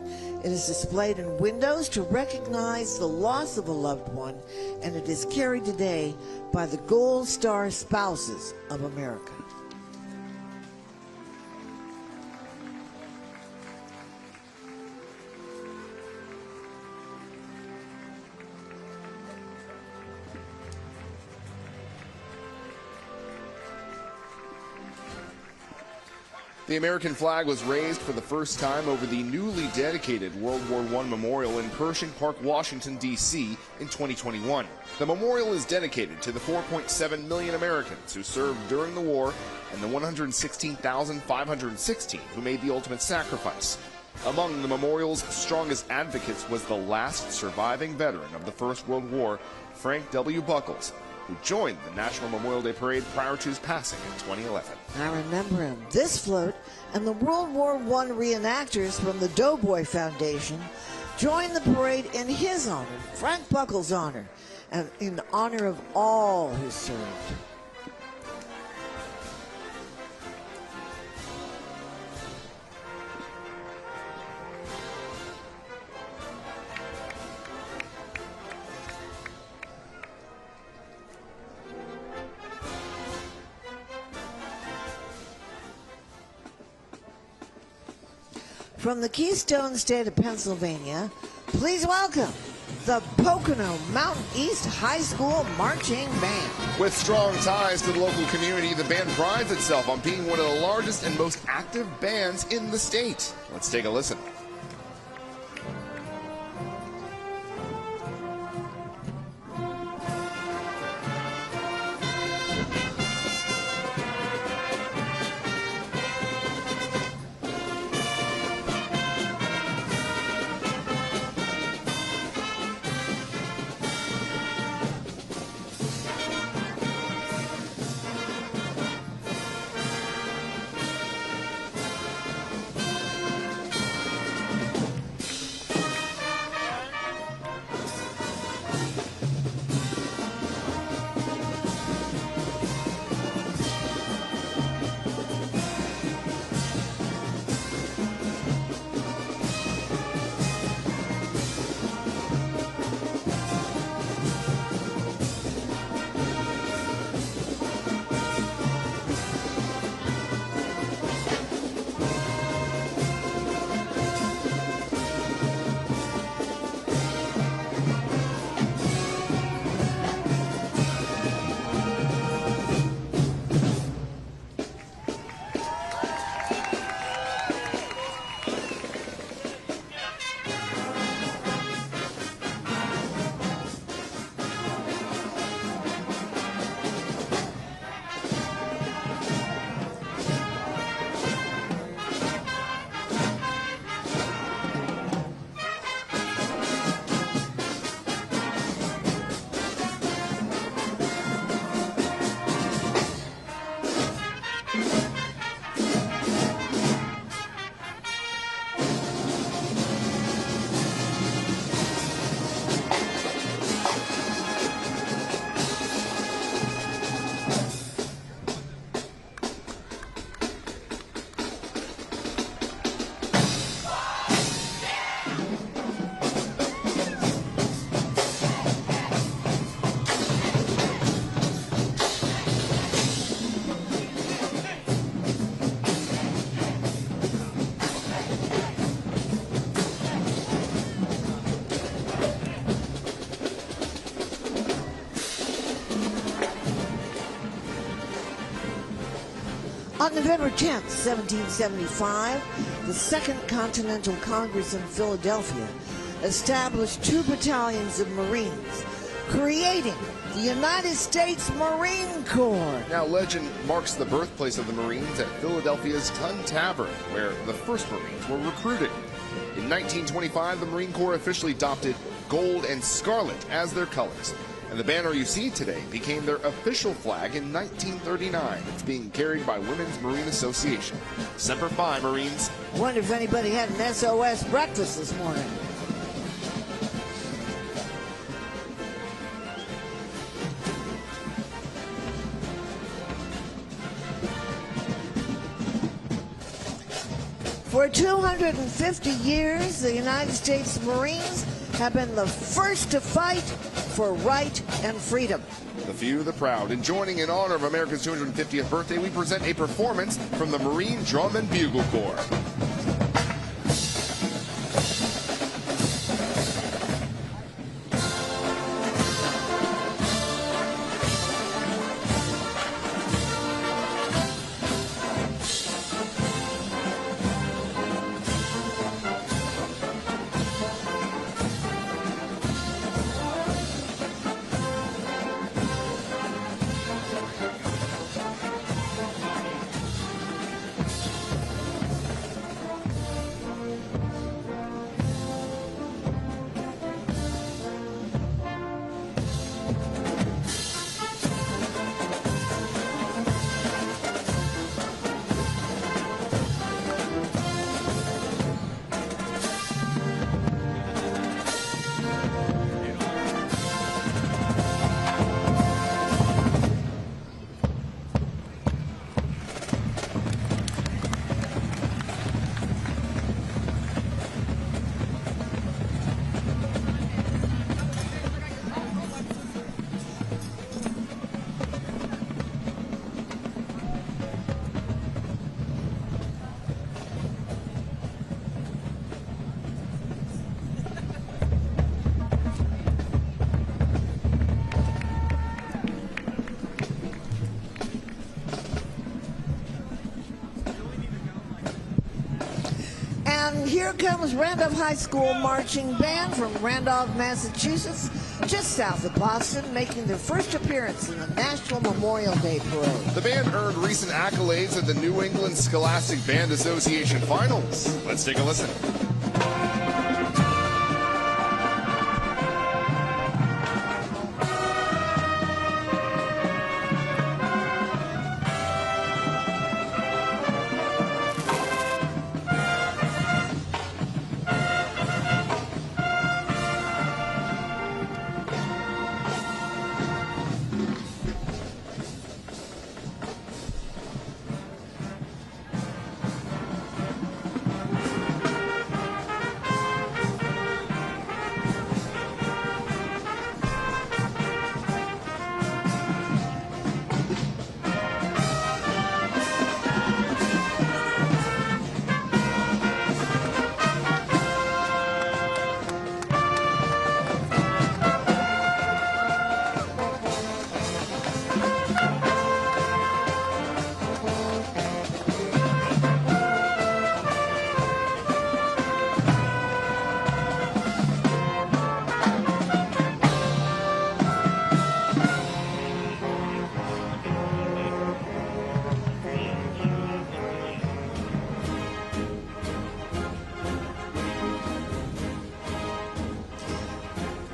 It is displayed in windows to recognize the loss of a loved one, and it is carried today by the Gold Star Spouses of America.
The American flag was raised for the first time over the newly dedicated World War I Memorial in Pershing Park, Washington, D.C. in 2021. The memorial is dedicated to the 4.7 million Americans who served during the war and the 116,516 who made the ultimate sacrifice. Among the memorial's strongest advocates was the last surviving veteran of the First World War, Frank W. Buckles, who joined the National Memorial Day Parade prior to his passing in 2011.
I remember him. This float and the World War I reenactors from the Doughboy Foundation joined the parade in his honor, Frank Buckles' honor, and in honor of all who served. From the Keystone State of Pennsylvania, please welcome the Pocono Mountain East High School Marching Band.
With strong ties to the local community, the band prides itself on being one of the largest and most active bands in the state. Let's take a listen.
On November 10th, 1775, the Second Continental Congress in Philadelphia established 2 battalions of Marines, creating the United States Marine Corps.
Now, legend marks the birthplace of the Marines at Philadelphia's Tun Tavern, where the first Marines were recruited. In 1925, the Marine Corps officially adopted gold and scarlet as their colors. And the banner you see today became their official flag in 1939. It's being carried by Women's Marine Association. Semper Fi, Marines.
Wonder if anybody had an SOS breakfast this morning. For 250 years, the United States Marines have been the first to fight for right and freedom.
The few, the proud. And joining in honor of America's 250th birthday, we present a performance from the Marine Drum and Bugle Corps.
here comes Randolph High School Marching Band from Randolph, Massachusetts, just south of Boston, making their first appearance in the National Memorial Day Parade.
The band earned recent accolades at the New England Scholastic Band Association Finals. Let's take a listen.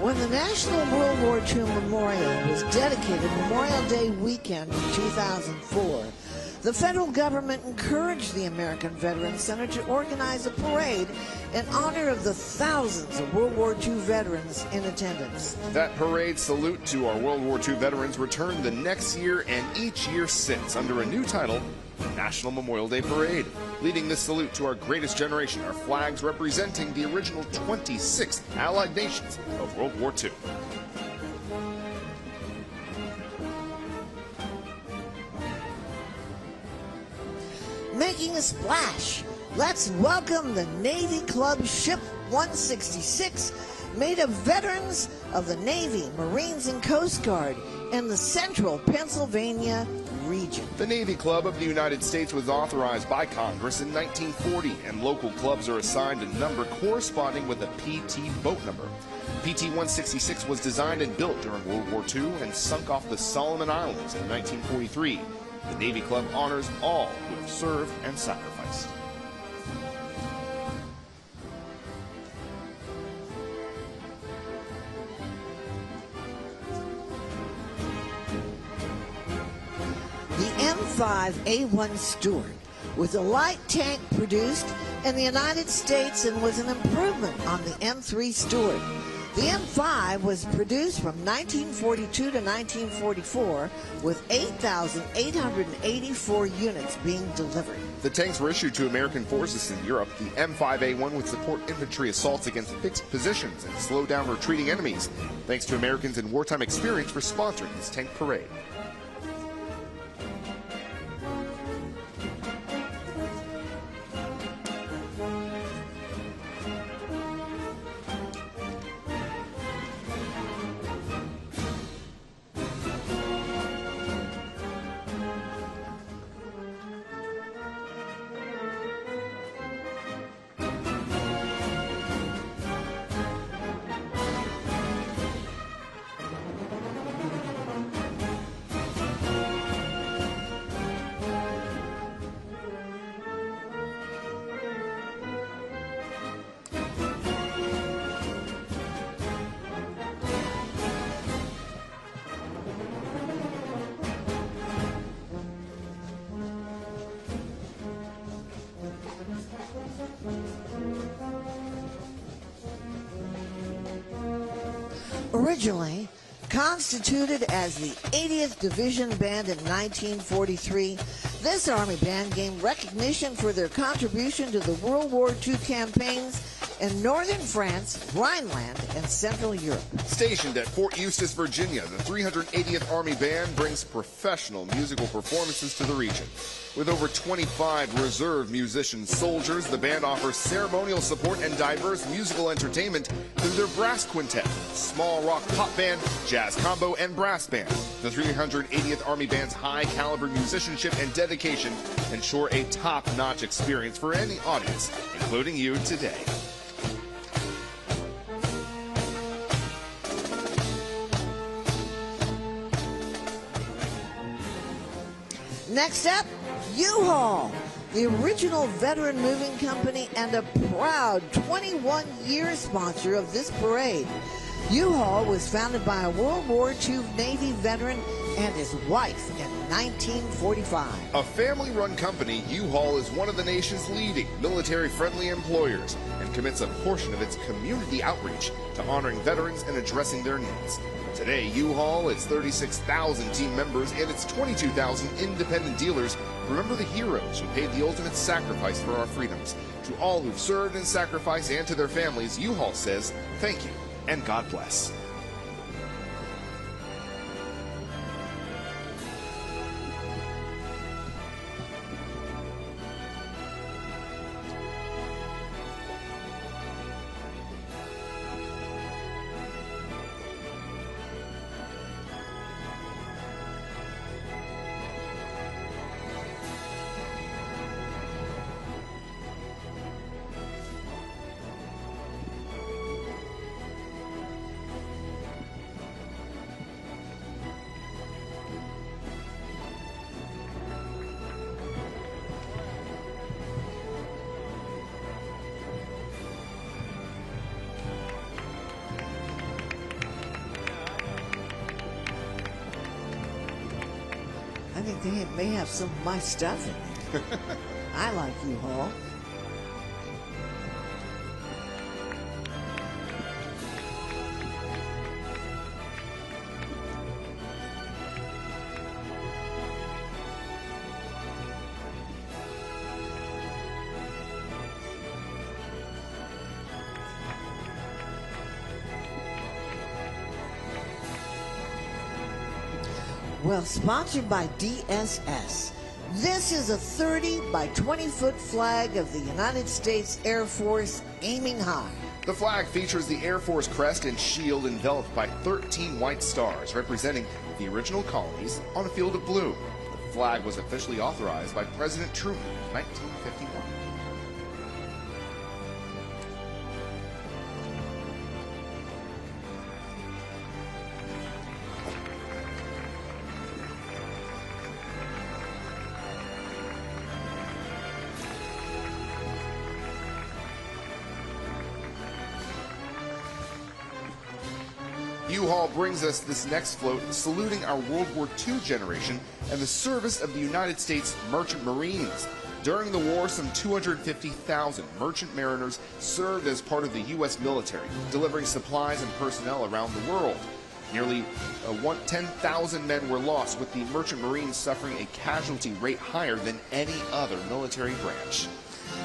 When the National World War II Memorial was dedicated Memorial Day weekend in 2004, the federal government encouraged the American Veterans Center to organize a parade in honor of the thousands of World War II veterans in attendance.
That parade salute to our World War II veterans returned the next year and each year since under a new title, National Memorial Day Parade. Leading this salute to our greatest generation are flags representing the original 26 Allied nations of World War II.
Making a splash, let's welcome the Navy Club Ship 166, made of veterans of the Navy, Marines, and Coast Guard in the central Pennsylvania region.
The Navy Club of the United States was authorized by Congress in 1940, and local clubs are assigned a number corresponding with a PT boat number. PT 166 was designed and built during World War II and sunk off the Solomon Islands in 1943. The Navy Club honors all who have served and sacrificed.
The M5A1 Stewart was a light tank produced in the United States and was an improvement on the M3 Stewart. The M5 was produced from 1942 to 1944 with 8,884 units being delivered.
The tanks were issued to American forces in Europe. The M5A1 would support infantry assaults against fixed positions and slow down retreating enemies, thanks to Americans in wartime experience for sponsoring this tank parade.
Originally constituted as the 80th Division Band in 1943, this Army band gained recognition for their contribution to the World War II campaigns in northern France, Rhineland, and Central Europe.
Stationed at Fort Eustis, Virginia, the 380th Army Band brings professional musical performances to the region. With over 25 reserve musician soldiers, the band offers ceremonial support and diverse musical entertainment through their brass quintet, small rock pop band, jazz combo, and brass band. The 380th Army Band's high-caliber musicianship and dedication ensure a top-notch experience for any audience, including you today.
Next up, U-Haul, the original veteran moving company and a proud 21-year sponsor of this parade. U-Haul was founded by a World War II Navy veteran and his wife in 1945.
A family-run company, U-Haul is one of the nation's leading military-friendly employers and commits a portion of its community outreach to honoring veterans and addressing their needs. Today, U-Haul, its 36,000 team members, and its 22,000 independent dealers remember the heroes who paid the ultimate sacrifice for our freedoms. To all who've served and sacrificed and to their families, U-Haul says thank you and God bless.
I think they may have some of my stuff in it. I like U-Haul. Well, sponsored by DSS. This is a 30 by 20 foot flag of the United States Air Force aiming high.
The flag features the Air Force crest and shield enveloped by 13 white stars representing the original colonies on a field of blue. The flag was officially authorized by President Truman in 1951. U-Haul brings us this next float, saluting our World War II generation and the service of the United States Merchant Marines. During the war, some 250,000 merchant mariners served as part of the U.S. military, delivering supplies and personnel around the world. Nearly 10,000 men were lost, with the Merchant Marines suffering a casualty rate higher than any other military branch.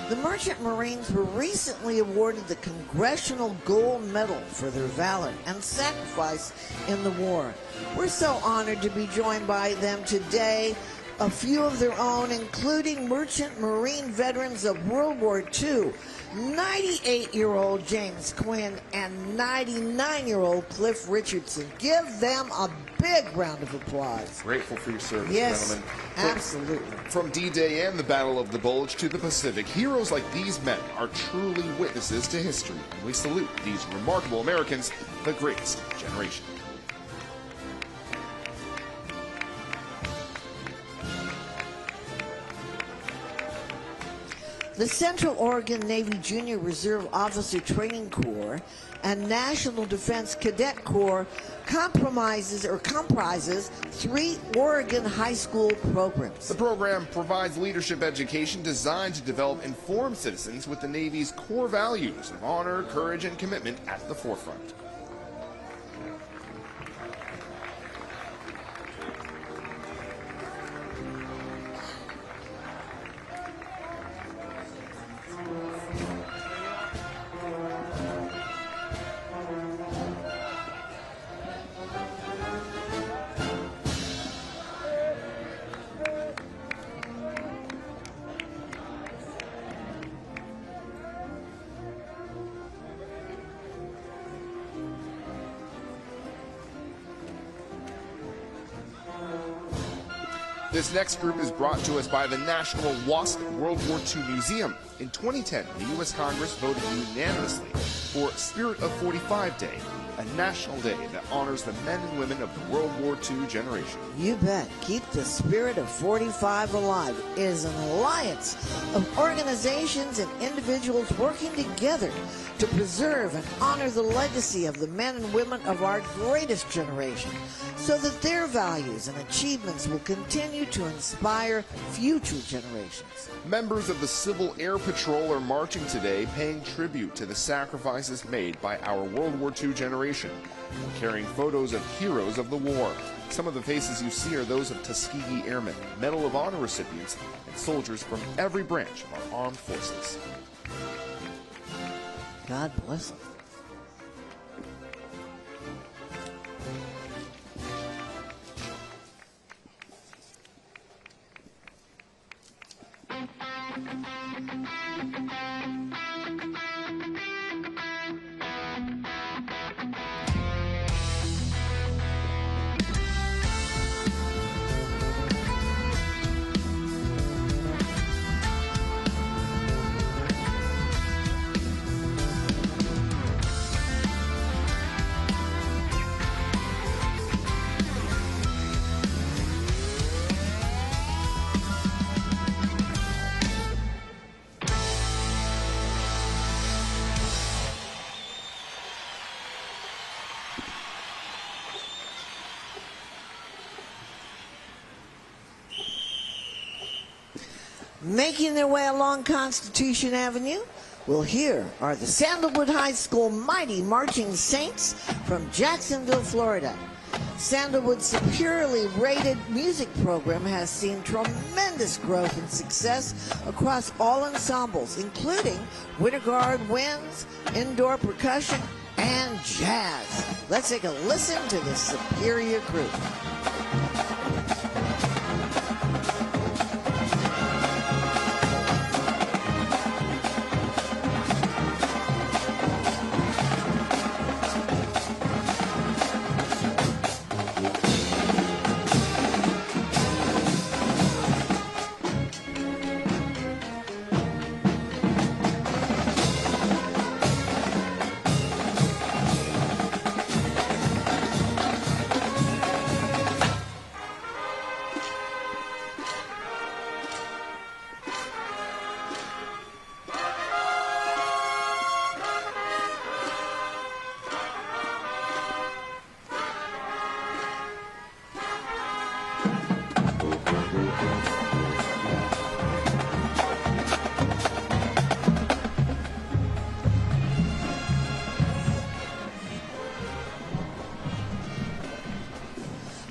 The Merchant Marines were recently awarded the Congressional Gold Medal for their valor and sacrifice in the war. We're so honored to be joined by them today. A few of their own, including Merchant Marine veterans of World War II, 98-year-old James Quinn and 99-year-old Cliff Richardson. Give them a big round of applause.
Grateful for your service,
yes,
gentlemen.
Absolutely.
From D-Day and the Battle of the Bulge to the Pacific, heroes like these men are truly witnesses to history, and we salute these remarkable Americans, the greatest generation.
The Central Oregon Navy Junior Reserve Officer Training Corps and National Defense Cadet Corps comprises 3 Oregon high school programs.
The program provides leadership education designed to develop informed citizens with the Navy's core values of honor, courage, and commitment at the forefront. This next group is brought to us by the National WASP World War II Museum. In 2010, the U.S. Congress voted unanimously for Spirit of 45 Day, a national day that honors the men and women of the World War II generation.
You bet. Keep the Spirit of 45 alive is an alliance of organizations and individuals working together to preserve and honor the legacy of the men and women of our greatest generation, so that their values and achievements will continue to inspire future generations.
Members of the Civil Air Patrol are marching today, paying tribute to the sacrifices made by our World War II generation, and carrying photos of heroes of the war. Some of the faces you see are those of Tuskegee Airmen, Medal of Honor recipients, and soldiers from every branch of our armed forces.
God bless them. Making their way along Constitution Avenue, well, here are the Sandalwood High School Mighty Marching Saints from Jacksonville, Florida. Sandalwood's superiorly rated music program has seen tremendous growth and success across all ensembles, including Winter Guard winds, indoor percussion, and jazz. Let's take a listen to this superior group.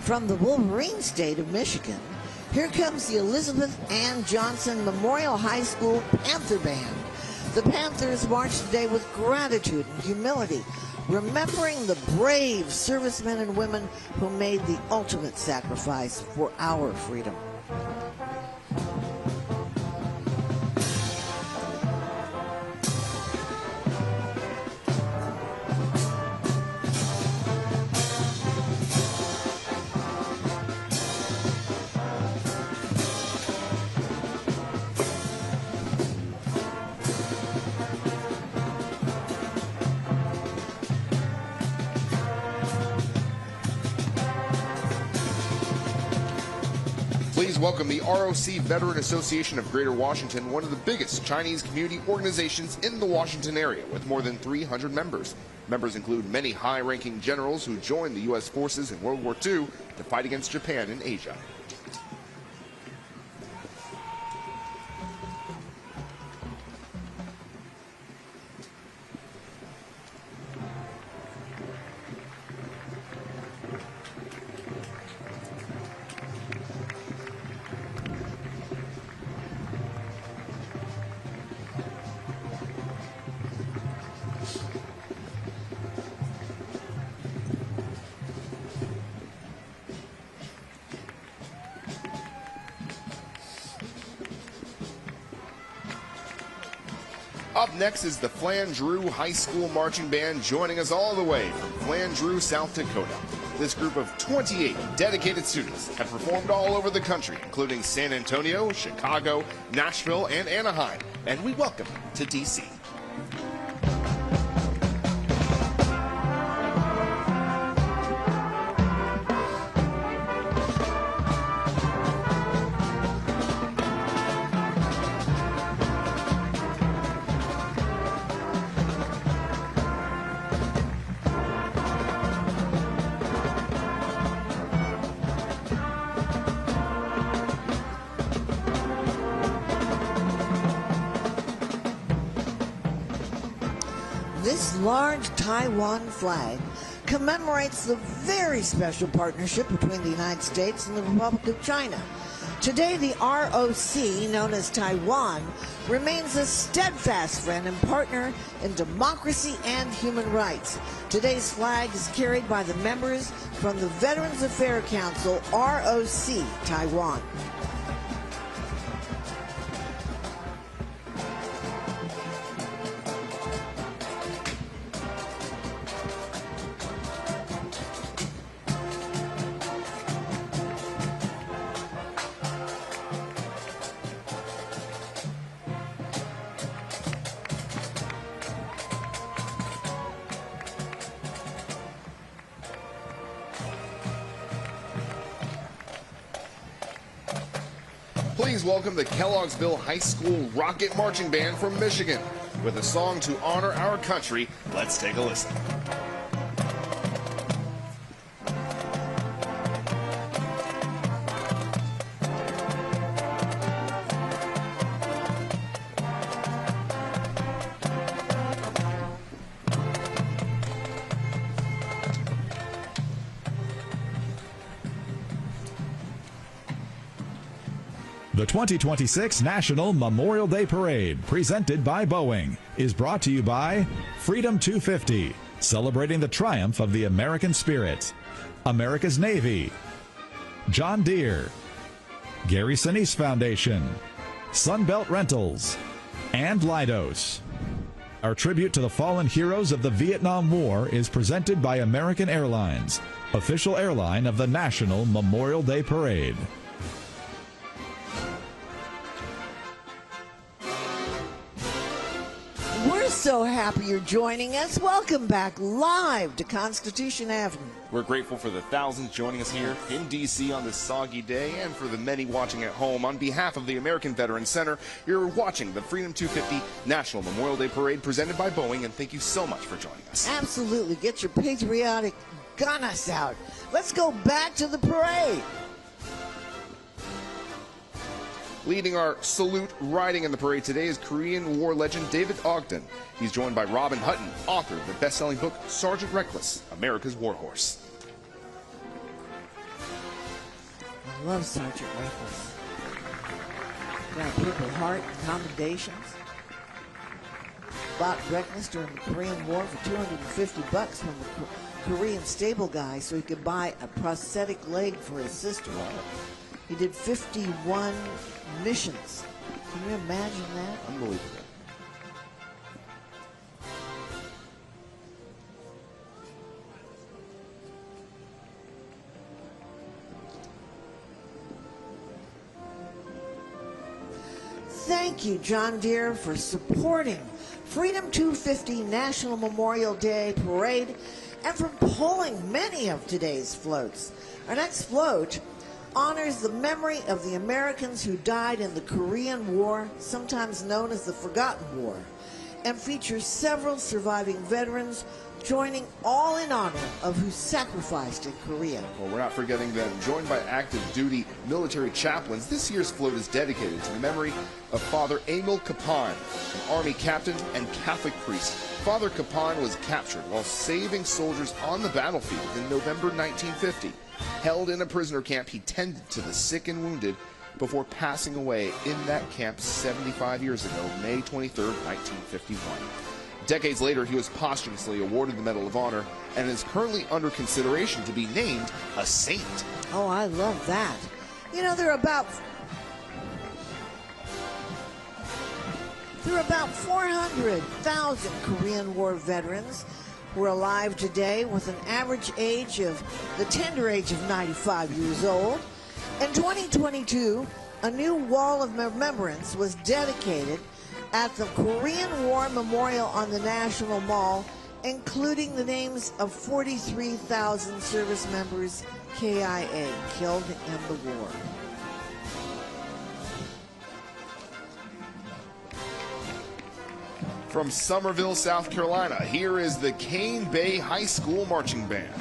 From the Wolverine State of Michigan, here comes the Elizabeth Ann Johnson Memorial High School Panther Band. The Panthers march today with gratitude and humility, remembering the brave servicemen and women who made the ultimate sacrifice for our freedom.
Please welcome the ROC Veteran Association of Greater Washington, one of the biggest Chinese community organizations in the Washington area with more than 300 members. Members include many high-ranking generals who joined the U.S. forces in World War II to fight against Japan in Asia. Up next is the Flandreau High School Marching Band, joining us all the way from Flandreau, South Dakota. This group of 28 dedicated students have performed all over the country, including San Antonio, Chicago, Nashville, and Anaheim. And we welcome them to D.C.
This large Taiwan flag commemorates the very special partnership between the United States and the Republic of China. Today, the ROC, known as Taiwan, remains a steadfast friend and partner in democracy and human rights. Today's flag is carried by the members from the Veterans Affairs Council, ROC, Taiwan.
Please welcome the Kelloggsville High School Rocket Marching Band from Michigan. With a song to honor our country, let's take a listen.
The 2026 National Memorial Day Parade, presented by Boeing, is brought to you by Freedom 250, celebrating the triumph of the American spirit, America's Navy, John Deere, Gary Sinise Foundation, Sunbelt Rentals, and Leidos. Our tribute to the fallen heroes of the Vietnam War is presented by American Airlines, official airline of the National Memorial Day Parade.
We're so happy you're joining us. Welcome back live to Constitution Avenue.
We're grateful for the thousands joining us here in D.C. on this soggy day, and for the many watching at home. On behalf of the American Veterans Center, you're watching the Freedom 250 National Memorial Day Parade presented by Boeing, and thank you so much for joining us.
Absolutely. Get your patriotic gunners out. Let's go back to the parade.
Leading our salute riding in the parade today is Korean War legend David Ogden. He's joined by Robin Hutton, author of the best-selling book Sergeant Reckless, America's Warhorse.
I love Sergeant Reckless. Got Purple Heart and commendations. Bought Reckless during the Korean War for $250 from a Korean stable guy so he could buy a prosthetic leg for his sister. He did 51 missions. Can you imagine that?
Unbelievable.
Thank you, John Deere, for supporting Freedom 250 National Memorial Day Parade and for pulling many of today's floats. Our next float honors the memory of the Americans who died in the Korean War, sometimes known as the Forgotten War, and features several surviving veterans joining all in honor of who sacrificed in Korea.
Well, we're not forgetting them. Joined by active duty military chaplains, this year's float is dedicated to the memory of Father Emil Kapan, an Army captain and Catholic priest. Father Kapan was captured while saving soldiers on the battlefield in November 1950. Held in a prisoner camp, he tended to the sick and wounded before passing away in that camp 75 years ago, May 23, 1951. Decades later, he was posthumously awarded the Medal of Honor and is currently under consideration to be named a saint.
Oh, I love that. You know, there are about 400,000 Korean War veterans who are alive today with an average age of the tender age of 95 years old. In 2022, a new wall of remembrance was dedicated at the Korean War Memorial on the National Mall, including the names of 43,000 service members KIA killed in the war.
From Summerville, South Carolina, here is the Cane Bay High School Marching Band.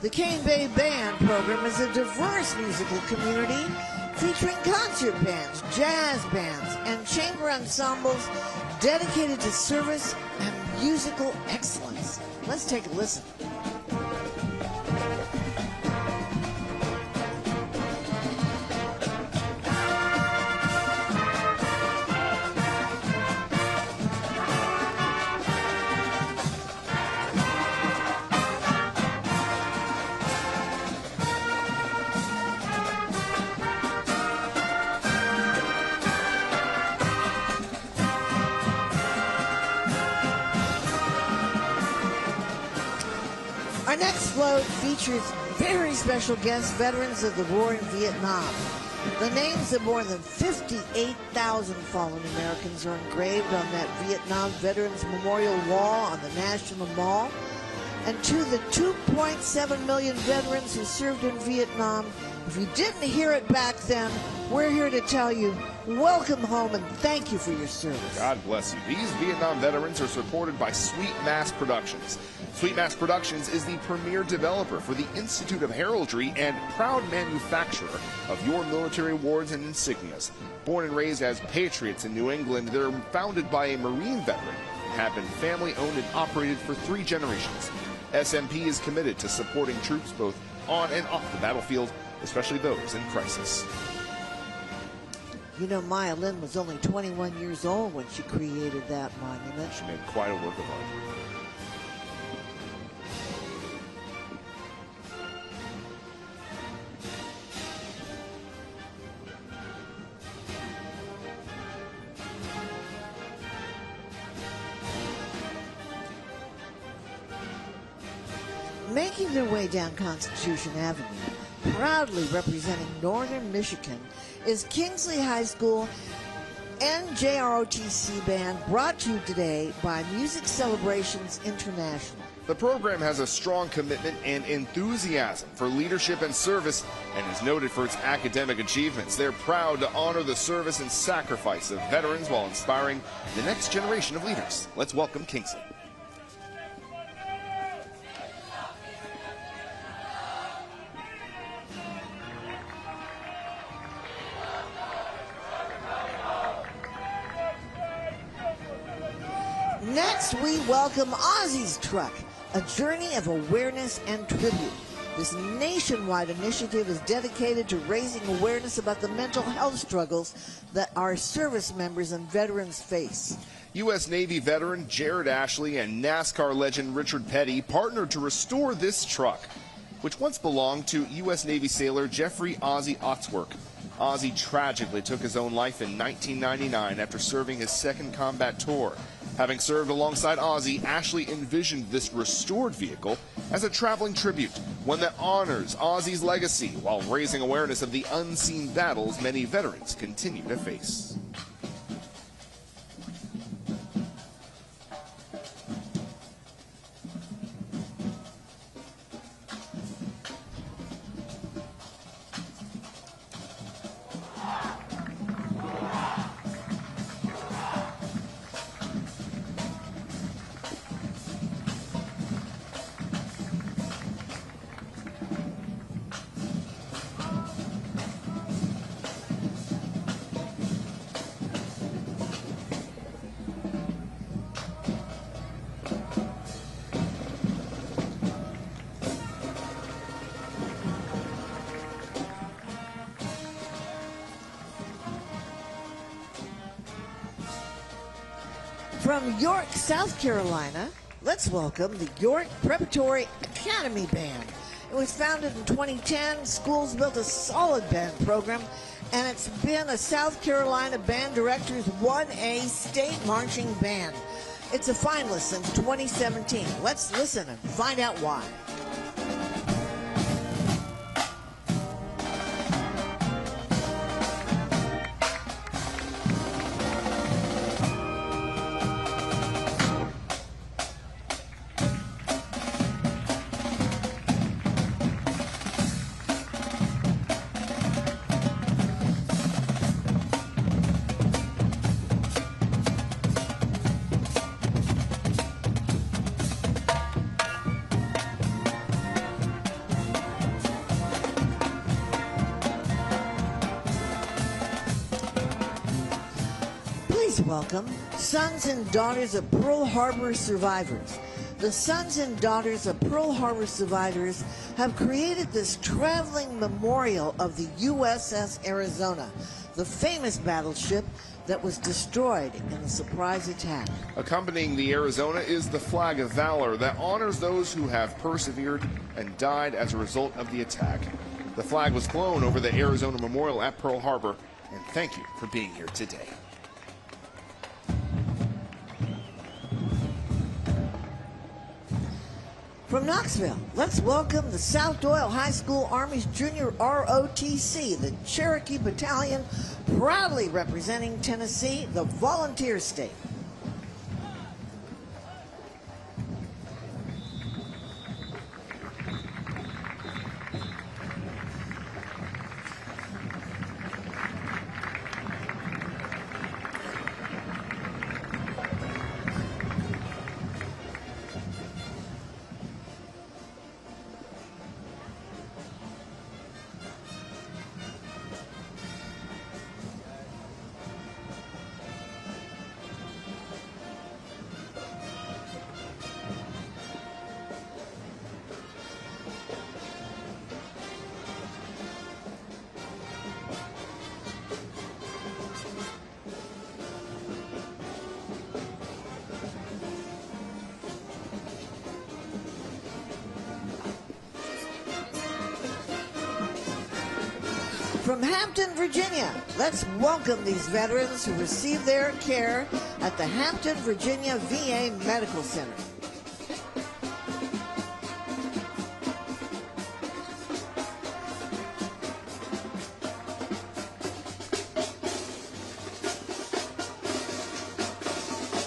The Cane Bay Band program is a diverse musical community featuring concert bands, jazz bands, and chamber ensembles dedicated to service and musical excellence. Let's take a listen. Our next float features very special guest veterans of the war in Vietnam. The names of more than 58,000 fallen Americans are engraved on that Vietnam Veterans Memorial Wall on the National Mall. And to the 2.7 million veterans who served in Vietnam, if you didn't hear it back then, we're here to tell you, welcome home and thank you for your service.
God bless you. These Vietnam veterans are supported by Sweet Mass Productions. Sweet Mass Productions is the premier developer for the Institute of Heraldry and proud manufacturer of your military awards and insignias. Born and raised as patriots in New England, they're founded by a Marine veteran and have been family-owned and operated for 3 generations. SMP is committed to supporting troops both on and off the battlefield, especially those in crisis.
You know, Maya Lin was only 21 years old when she created that monument.
She made quite a work of art.
Making their way down Constitution Avenue, proudly representing northern Michigan, is Kingsley High School NJROTC Band, brought to you today by Music Celebrations International.
The program has a strong commitment and enthusiasm for leadership and service and is noted for its academic achievements. They're proud to honor the service and sacrifice of veterans while inspiring the next generation of leaders. Let's welcome Kingsley.
Next, we welcome Ozzy's Truck, a journey of awareness and tribute. This nationwide initiative is dedicated to raising awareness about the mental health struggles that our service members and veterans face.
U.S. Navy veteran Jared Ashley and NASCAR legend Richard Petty partnered to restore this truck, which once belonged to U.S. Navy sailor Jeffrey Ozzy Otzwerk. Ozzy tragically took his own life in 1999 after serving his second combat tour. Having served alongside Ozzy, Ashley envisioned this restored vehicle as a traveling tribute, one that honors Ozzy's legacy while raising awareness of the unseen battles many veterans continue to face.
From York, South Carolina, let's welcome the York Preparatory Academy Band. It was founded in 2010. Schools built a solid band program, and it's been a South Carolina Band Director's 1A state marching band. It's a finalist since 2017. Let's listen and find out why. Please welcome Sons and Daughters of Pearl Harbor Survivors. The Sons and Daughters of Pearl Harbor Survivors have created this traveling memorial of the USS Arizona, the famous battleship that was destroyed in the surprise attack.
Accompanying the Arizona is the Flag of Valor that honors those who have persevered and died as a result of the attack. The flag was flown over the Arizona Memorial at Pearl Harbor, and thank you for being here today.
From Knoxville, let's welcome the South Doyle High School Army's Junior ROTC, the Cherokee Battalion, proudly representing Tennessee, the volunteer state. From Hampton, Virginia, let's welcome these veterans who receive their care at the Hampton, Virginia VA Medical Center.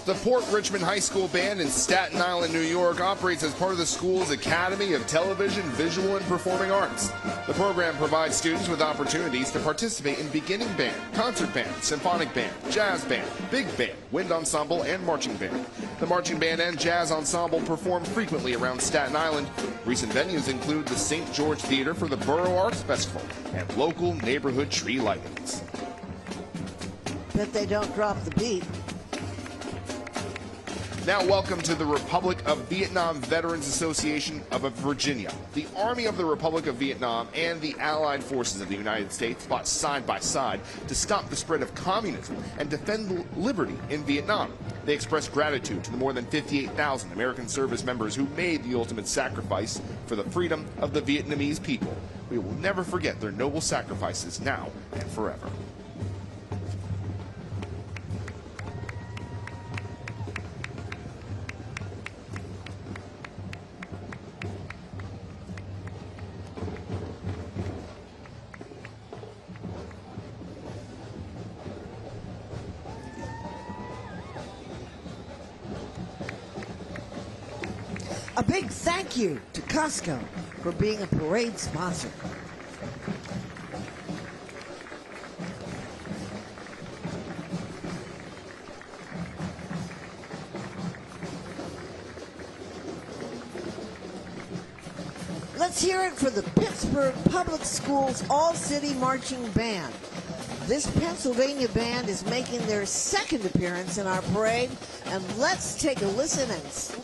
The Port Richmond High School Band in Staten Island, New York operates as part of the school's Academy of Television, Visual, and Performing Arts. The program provides students with opportunities to participate in beginning band, concert band, symphonic band, jazz band, big band, wind ensemble, and marching band. The marching band and jazz ensemble perform frequently around Staten Island. Recent venues include the St. George Theater for the Borough Arts Festival and local neighborhood tree lightings.
Bet they don't drop the beat.
Now welcome to the Republic of Vietnam Veterans Association of Virginia. The Army of the Republic of Vietnam and the Allied Forces of the United States fought side by side to stop the spread of communism and defend liberty in Vietnam. They expressed gratitude to the more than 58,000 American service members who made the ultimate sacrifice for the freedom of the Vietnamese people. We will never forget their noble sacrifices now and forever.
A big thank you to Costco for being a parade sponsor. Let's hear it for the Pittsburgh Public Schools All-City Marching Band. This Pennsylvania band is making their second appearance in our parade, and let's take a listen and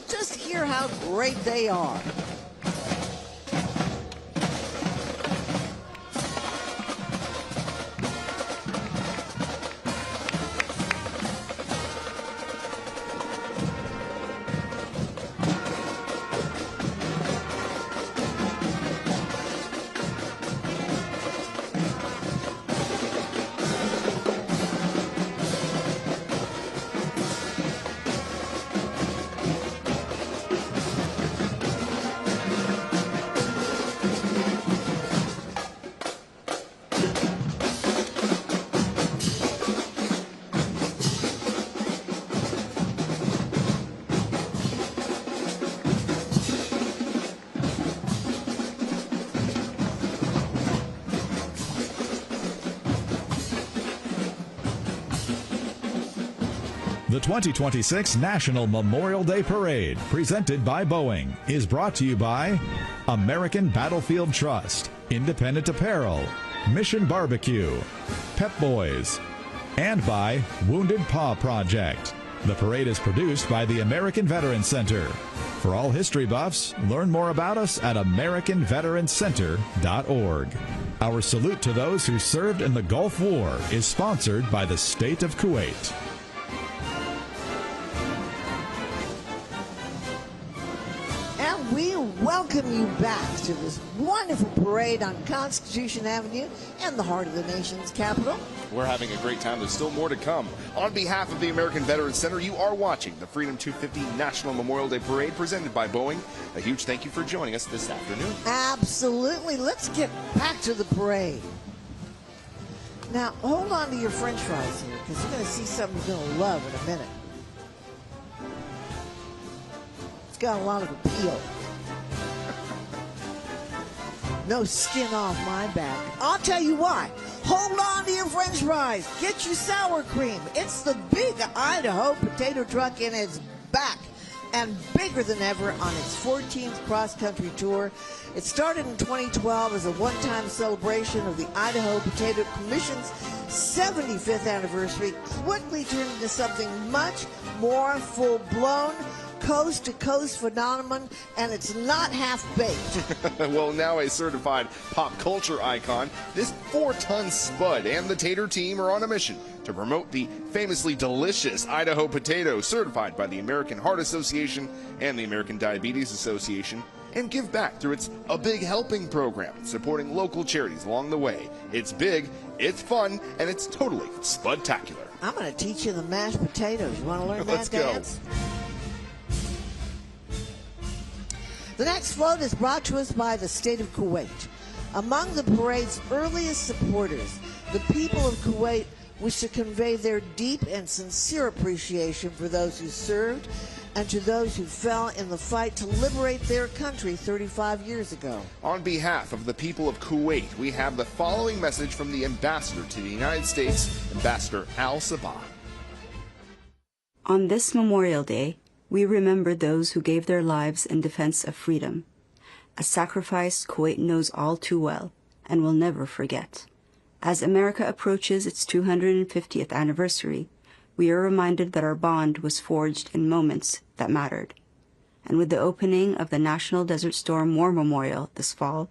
just hear how great they are.
The 2026 National Memorial Day Parade, presented by Boeing, is brought to you by American Battlefield Trust, Independent Apparel, Mission Barbecue, Pep Boys, and by Wounded Paw Project. The parade is produced by the American Veterans Center. For all history buffs, learn more about us at AmericanVeteransCenter.org. Our salute to those who served in the Gulf War is sponsored by the State of Kuwait.
And we welcome you back to this wonderful parade on Constitution Avenue in the heart of the nation's capital.
We're having a great time. There's still more to come. On behalf of the American Veterans Center, you are watching the Freedom 250 National Memorial Day Parade presented by Boeing. A huge thank you for joining us this afternoon.
Absolutely. Let's get back to the parade. Now, hold on to your french fries here, because you're going to see something you're going to love in a minute. It's got a lot of appeal. No skin off my back. I'll tell you why. Hold on to your french fries. Get your sour cream. It's the big Idaho potato truck, and it's back and bigger than ever on its 14th cross-country tour. It started in 2012 as a one-time celebration of the Idaho Potato Commission's 75th anniversary, quickly turned into something much more full-blown, coast-to-coast phenomenon, and it's not half-baked.
Well, now a certified pop culture icon, this 4-ton spud and the Tater team are on a mission to promote the famously delicious Idaho potato, certified by the American Heart Association and the American Diabetes Association, and give back through its A Big Helping program, supporting local charities along the way. It's big, it's fun, and it's totally spudtacular.
I'm going to teach you the mashed potatoes. You want to learn
Let's
that
go.
dance? The next float is brought to us by the state of Kuwait. Among the parade's earliest supporters, the people of Kuwait wish to convey their deep and sincere appreciation for those who served and to those who fell in the fight to liberate their country 35 years ago.
On behalf of the people of Kuwait, we have the following message from the ambassador to the United States, Ambassador Al Sabah.
On this Memorial Day, we remember those who gave their lives in defense of freedom, a sacrifice Kuwait knows all too well and will never forget. As America approaches its 250th anniversary, we are reminded that our bond was forged in moments that mattered. And with the opening of the National Desert Storm War Memorial this fall,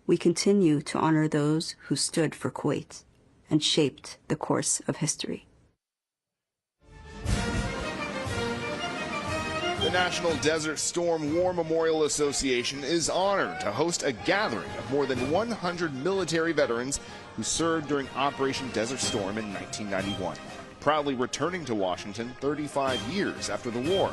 we continue to honor those who stood for Kuwait and shaped the course of history.
The National Desert Storm War Memorial Association is honored to host a gathering of more than 100 military veterans who served during Operation Desert Storm in 1991, proudly returning to Washington 35 years after the war.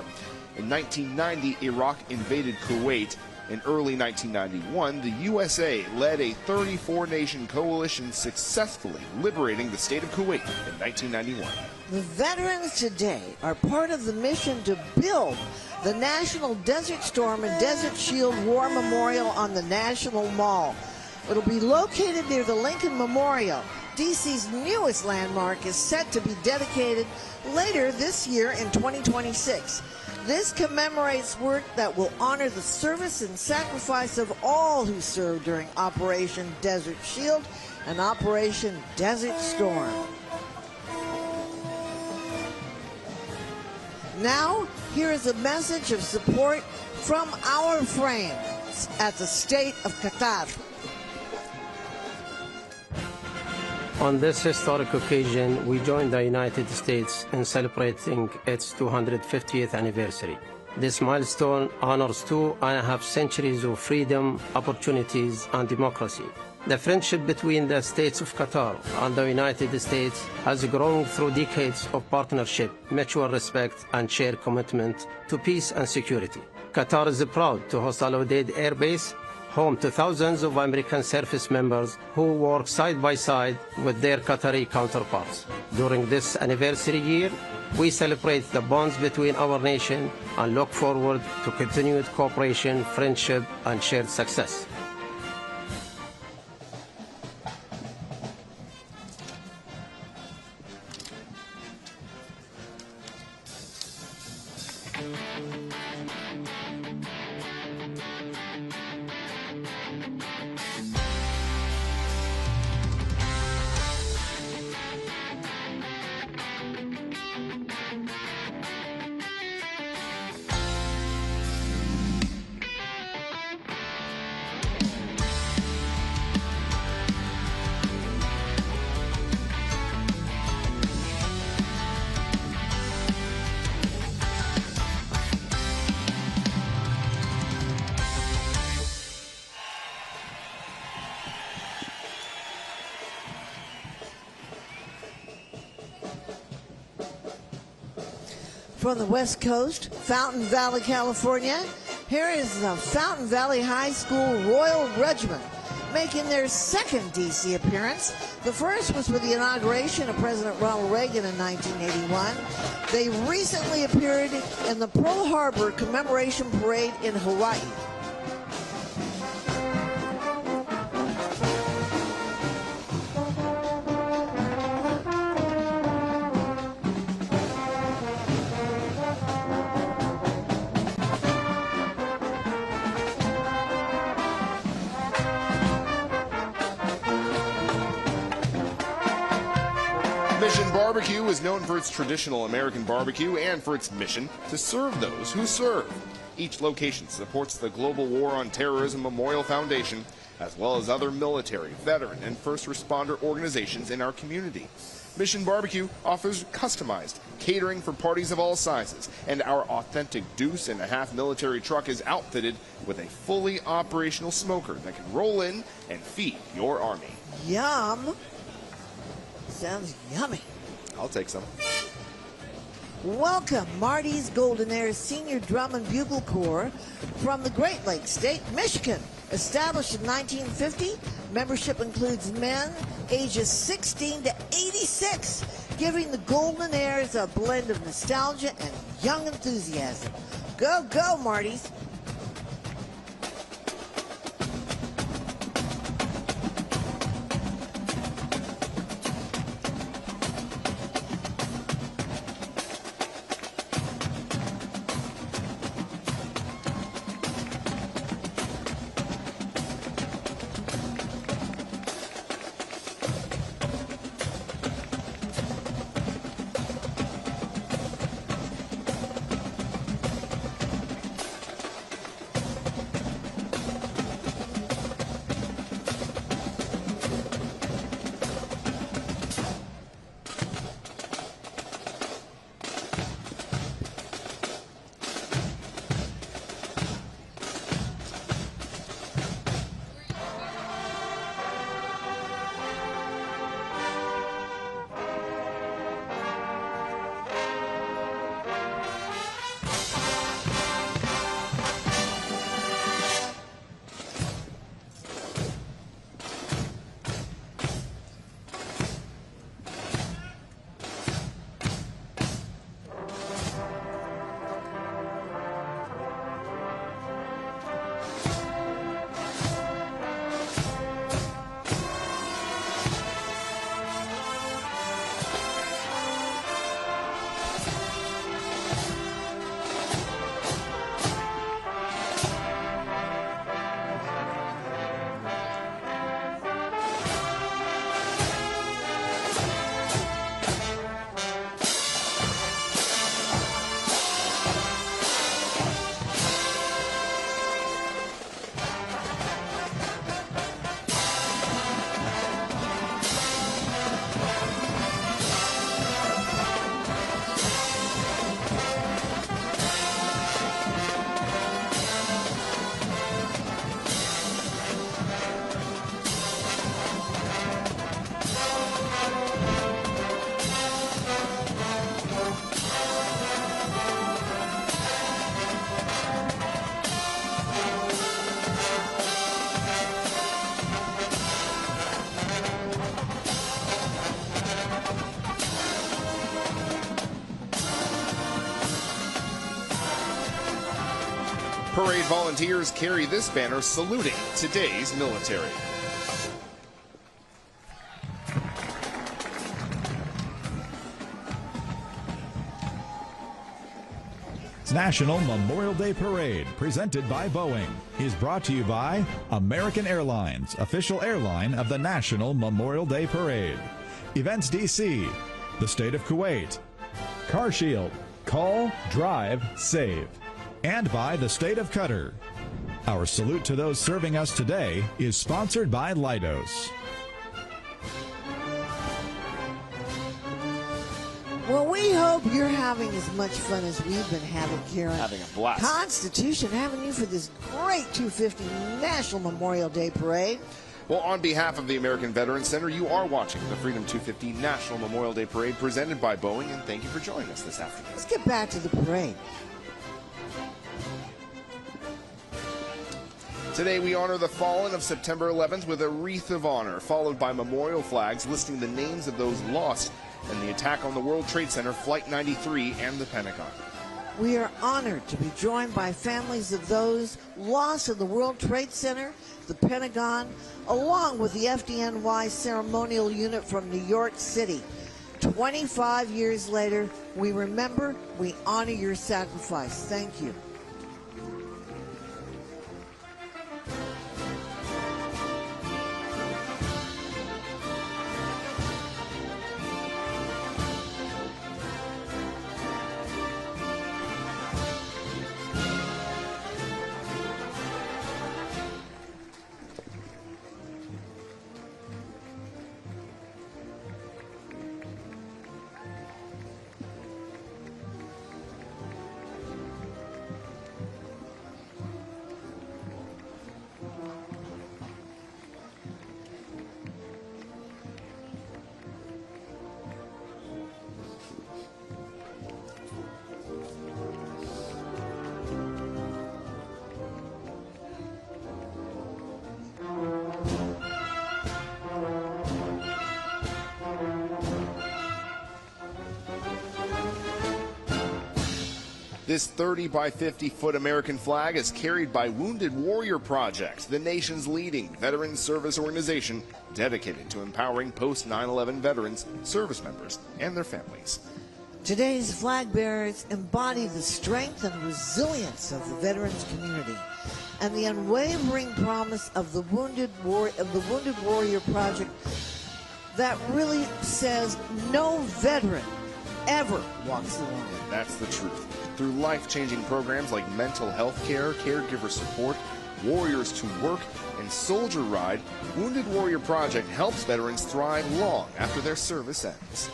In 1990, Iraq invaded Kuwait. In early 1991, the USA led a 34-nation coalition successfully liberating the state of Kuwait in 1991.
The veterans today are part of the mission to build the National Desert Storm and Desert Shield War Memorial on the National Mall. It'll be located near the Lincoln Memorial. DC's newest landmark is set to be dedicated later this year in 2026. This commemorates work that will honor the service and sacrifice of all who served during Operation Desert Shield and Operation Desert Storm. Now, here is a message of support from our friends at the State of Qatar.
On this historic occasion, we join the United States in celebrating its 250th anniversary. This milestone honors 2.5 centuries of freedom, opportunities, and democracy. The friendship between the states of Qatar and the United States has grown through decades of partnership, mutual respect, and shared commitment to peace and security. Qatar is proud to host Al Udeid Air Base, home to thousands of American service members who work side by side with their Qatari counterparts. During this anniversary year, we celebrate the bonds between our nation and look forward to continued cooperation, friendship, and shared success.
From the West Coast, Fountain Valley, California, here is the Fountain Valley High School Royal Regiment making their second D.C. appearance. The first was for the inauguration of President Ronald Reagan in 1981. They recently appeared in the Pearl Harbor Commemoration Parade in Hawaii.
Mission Barbecue is known for its traditional American barbecue and for its mission to serve those who serve. Each location supports the Global War on Terrorism Memorial Foundation, as well as other military, veteran, and first responder organizations in our community. Mission Barbecue offers customized catering for parties of all sizes, and our authentic Deuce and a Half military truck is outfitted with a fully operational smoker that can roll in and feed your army.
Yum! Sounds yummy.
I'll take some.
Welcome, Marty's Golden Air Senior Drum and Bugle Corps from the Great Lakes State, Michigan. Established in 1950, membership includes men ages 16 to 86, giving the Golden Airs a blend of nostalgia and young enthusiasm. Go, go, Marty's.
Parade volunteers carry this banner saluting today's military.
National Memorial Day Parade, presented by Boeing, is brought to you by American Airlines, official airline of the National Memorial Day Parade. Events DC, the State of Kuwait, CarShield, call, drive, save. And by the State of Qatar. Our salute to those serving us today is sponsored by Leidos.
Well, we hope you're having as much fun as we've been having here on
Having a blast.
Constitution Avenue for this great 250 National Memorial Day Parade.
Well, on behalf of the American Veterans Center, you are watching the Freedom 250 National Memorial Day Parade presented by Boeing, and thank you for joining us this afternoon.
Let's get back to the parade.
Today, we honor the fallen of September 11th with a wreath of honor, followed by memorial flags listing the names of those lost in the attack on the World Trade Center, Flight 93, and the Pentagon.
We are honored to be joined by families of those lost in the World Trade Center, the Pentagon, along with the FDNY ceremonial unit from New York City. 25 years later, we remember, we honor your sacrifice. Thank you.
This 30 by 50 foot American flag is carried by Wounded Warrior Project, the nation's leading veteran service organization dedicated to empowering post 9/11 veterans, service members, and their families.
Today's flag bearers embody the strength and resilience of the veterans community and the unwavering promise of the Wounded Warrior Project that really says no veteran ever walks alone.
That's the truth. Through life-changing programs like mental health care, caregiver support, Warriors to Work, and Soldier Ride, Wounded Warrior Project helps veterans thrive long after their service ends.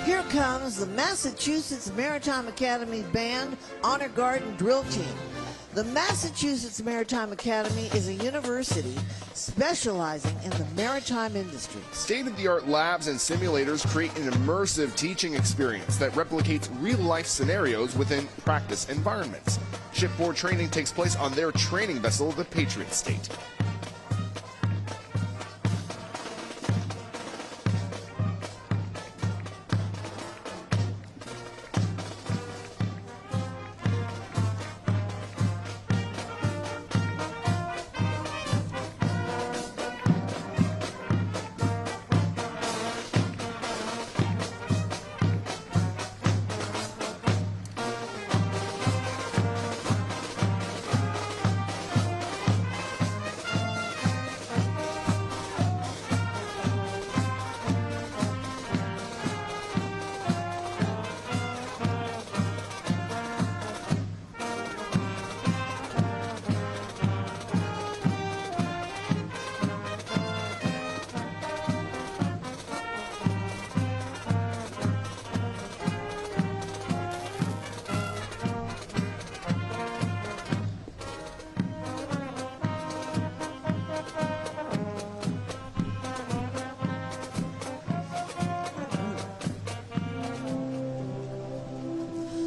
Here comes the Massachusetts Maritime Academy Band Honor Guard and Drill Team. The Massachusetts Maritime Academy is a university specializing in the maritime industry.
State-of-the-art labs and simulators create an immersive teaching experience that replicates real-life scenarios within practice environments. Shipboard training takes place on their training vessel, the Patriot State.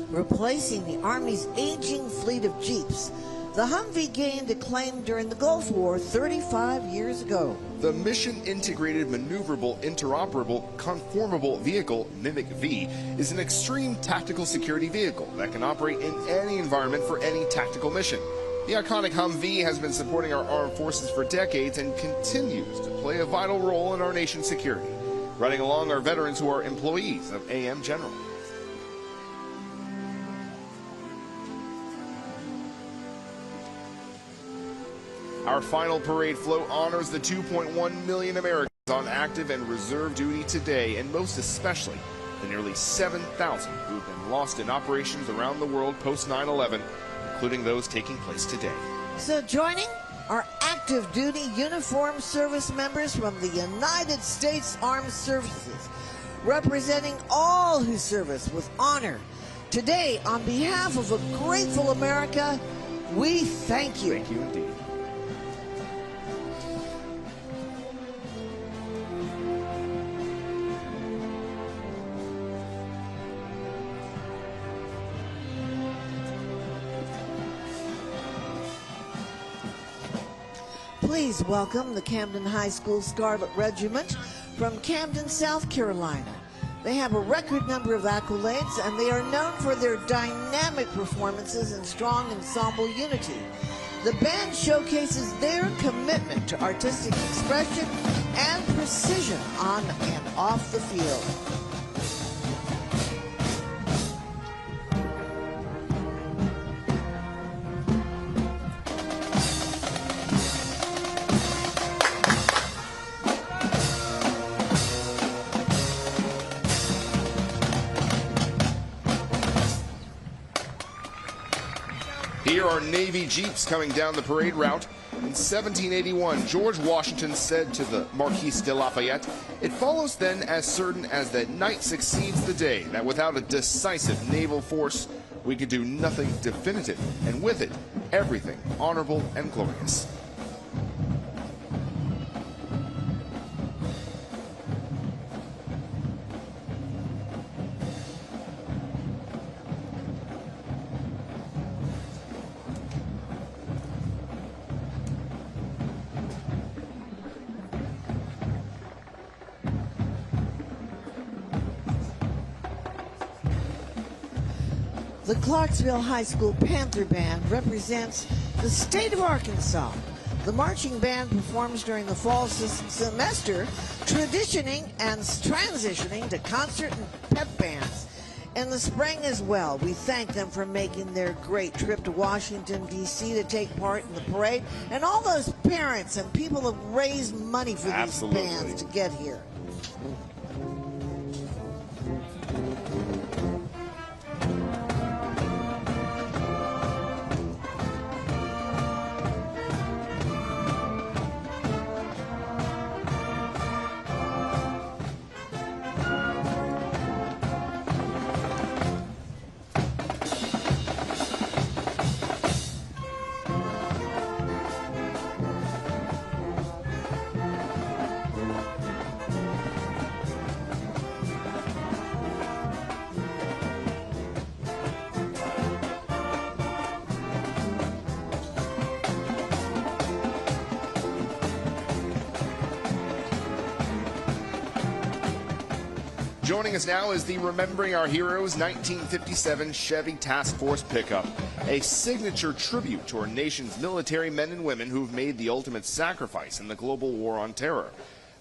Replacing the Army's aging fleet of Jeeps, the Humvee gained acclaim during the Gulf War 35 years ago.
The Mission-Integrated Maneuverable Interoperable Conformable Vehicle, MIMIC V, is an extreme tactical security vehicle that can operate in any environment for any tactical mission. The iconic Humvee has been supporting our armed forces for decades and continues to play a vital role in our nation's security. Riding along are veterans who are employees of AM General. Our final parade float honors the 2.1 million Americans on active and reserve duty today, and most especially the nearly 7,000 who have been lost in operations around the world post 9/11, including those taking place today.
So joining are active duty uniformed service members from the United States Armed Services. representing all who serve us with honor. Today, on behalf of a grateful America, we thank you.
Thank you indeed.
Please welcome the Camden High School Scarlet Regiment from Camden, South Carolina. They have a record number of accolades, and they are known for their dynamic performances and strong ensemble unity. The band showcases their commitment to artistic expression and precision on and off the field.
Here are Navy Jeeps coming down the parade route. In 1781, George Washington said to the Marquis de Lafayette, "It follows then as certain as that night succeeds the day, that without a decisive naval force, we could do nothing definitive, and with it, everything honorable and glorious."
The Clarksville High School Panther Band represents the state of Arkansas. The marching band performs during the fall semester, transitioning to concert and pep bands. In the spring as well, we thank them for making their great trip to Washington, D.C. to take part in the parade, and all those parents and people have raised money for these bands to get here.
Joining us now is the Remembering Our Heroes 1957 Chevy Task Force pickup, a signature tribute to our nation's military men and women who've made the ultimate sacrifice in the global war on terror.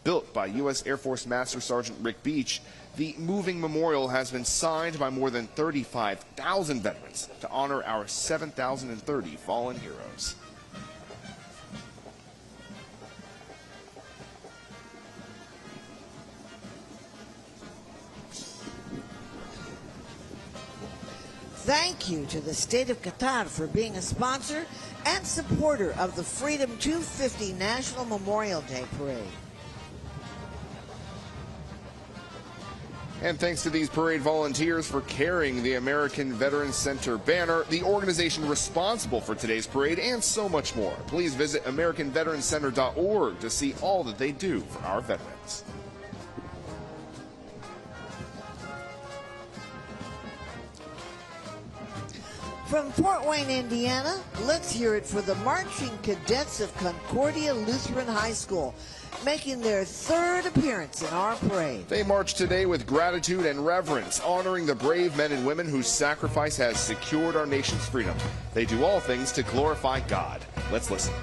Built by U.S. Air Force Master Sergeant Rick Beach, the moving memorial has been signed by more than 35,000 veterans to honor our 7,030 fallen heroes.
Thank you to the state of Qatar for being a sponsor and supporter of the Freedom 250 National Memorial Day Parade.
And thanks to these parade volunteers for carrying the American Veterans Center banner, the organization responsible for today's parade, and so much more. Please visit AmericanVeteransCenter.org to see all that they do for our veterans.
From Fort Wayne, Indiana, let's hear it for the marching cadets of Concordia Lutheran High School, making their third appearance in our parade.
They march today with gratitude and reverence, honoring the brave men and women whose sacrifice has secured our nation's freedom. They do all things to glorify God. Let's listen.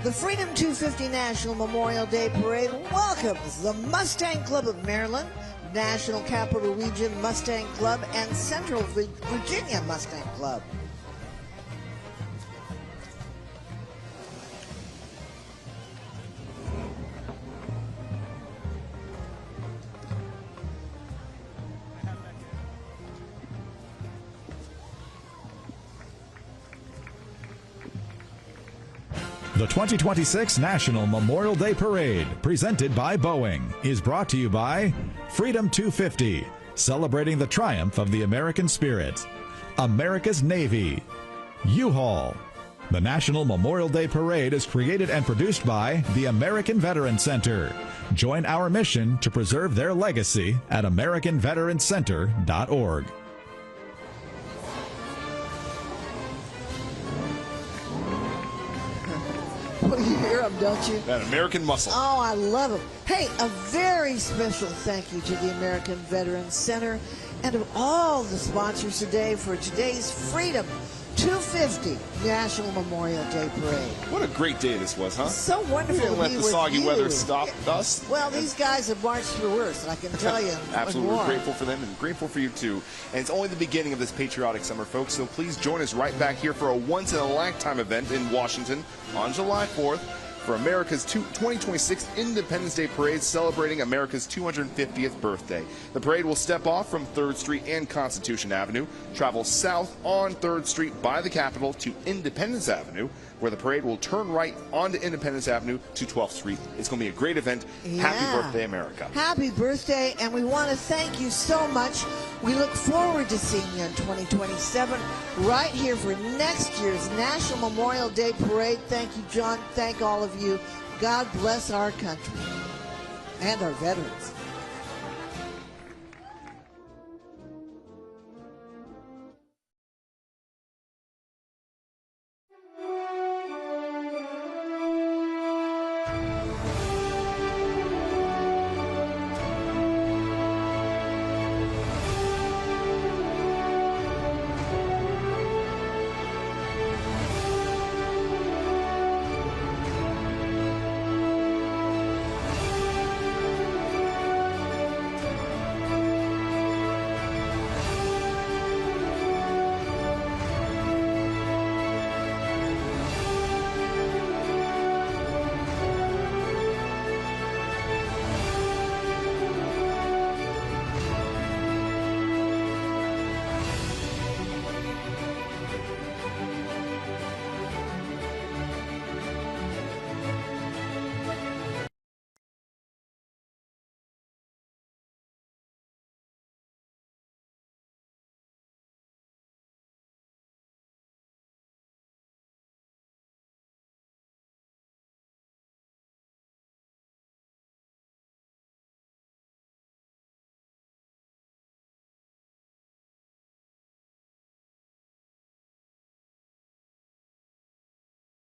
The Freedom 250 National Memorial Day Parade welcomes the Mustang Club of Maryland, National Capital Region Mustang Club, and Central Virginia Mustang Club.
The 2026 National Memorial Day Parade, presented by Boeing, is brought to you by Freedom 250, celebrating the triumph of the American spirit, America's Navy, U-Haul. The National Memorial Day Parade is created and produced by the American Veterans Center. Join our mission to preserve their legacy at AmericanVeteransCenter.org.
Well, you hear them, don't you?
That American muscle.
Oh, I love them. Hey, a very special thank you to the American Veterans Center and to all the sponsors today for today's Freedom 250 National Memorial Day Parade.
What a great day this was, huh?
So wonderful
We didn't
to
let
be
the
with
soggy
you.
weather stop us.
Well, these guys have marched through worse, I can tell you.
Absolutely.
More.
We're grateful for them and grateful for you, too. And it's only the beginning of this patriotic summer, folks, so please join us right back here for a once-in-a-lifetime event in Washington on July 4th for America's 2026 Independence Day Parade celebrating America's 250th birthday. The parade will step off from 3rd Street and Constitution Avenue, travel south on 3rd Street by the Capitol to Independence Avenue, where the parade will turn right onto Independence Avenue to 12th Street. It's going to be a great event. Happy birthday, America.
Happy birthday, and we want to thank you so much. We look forward to seeing you in 2027 right here for next year's National Memorial Day Parade. Thank you, John. Thank all of you. God bless our country and our veterans.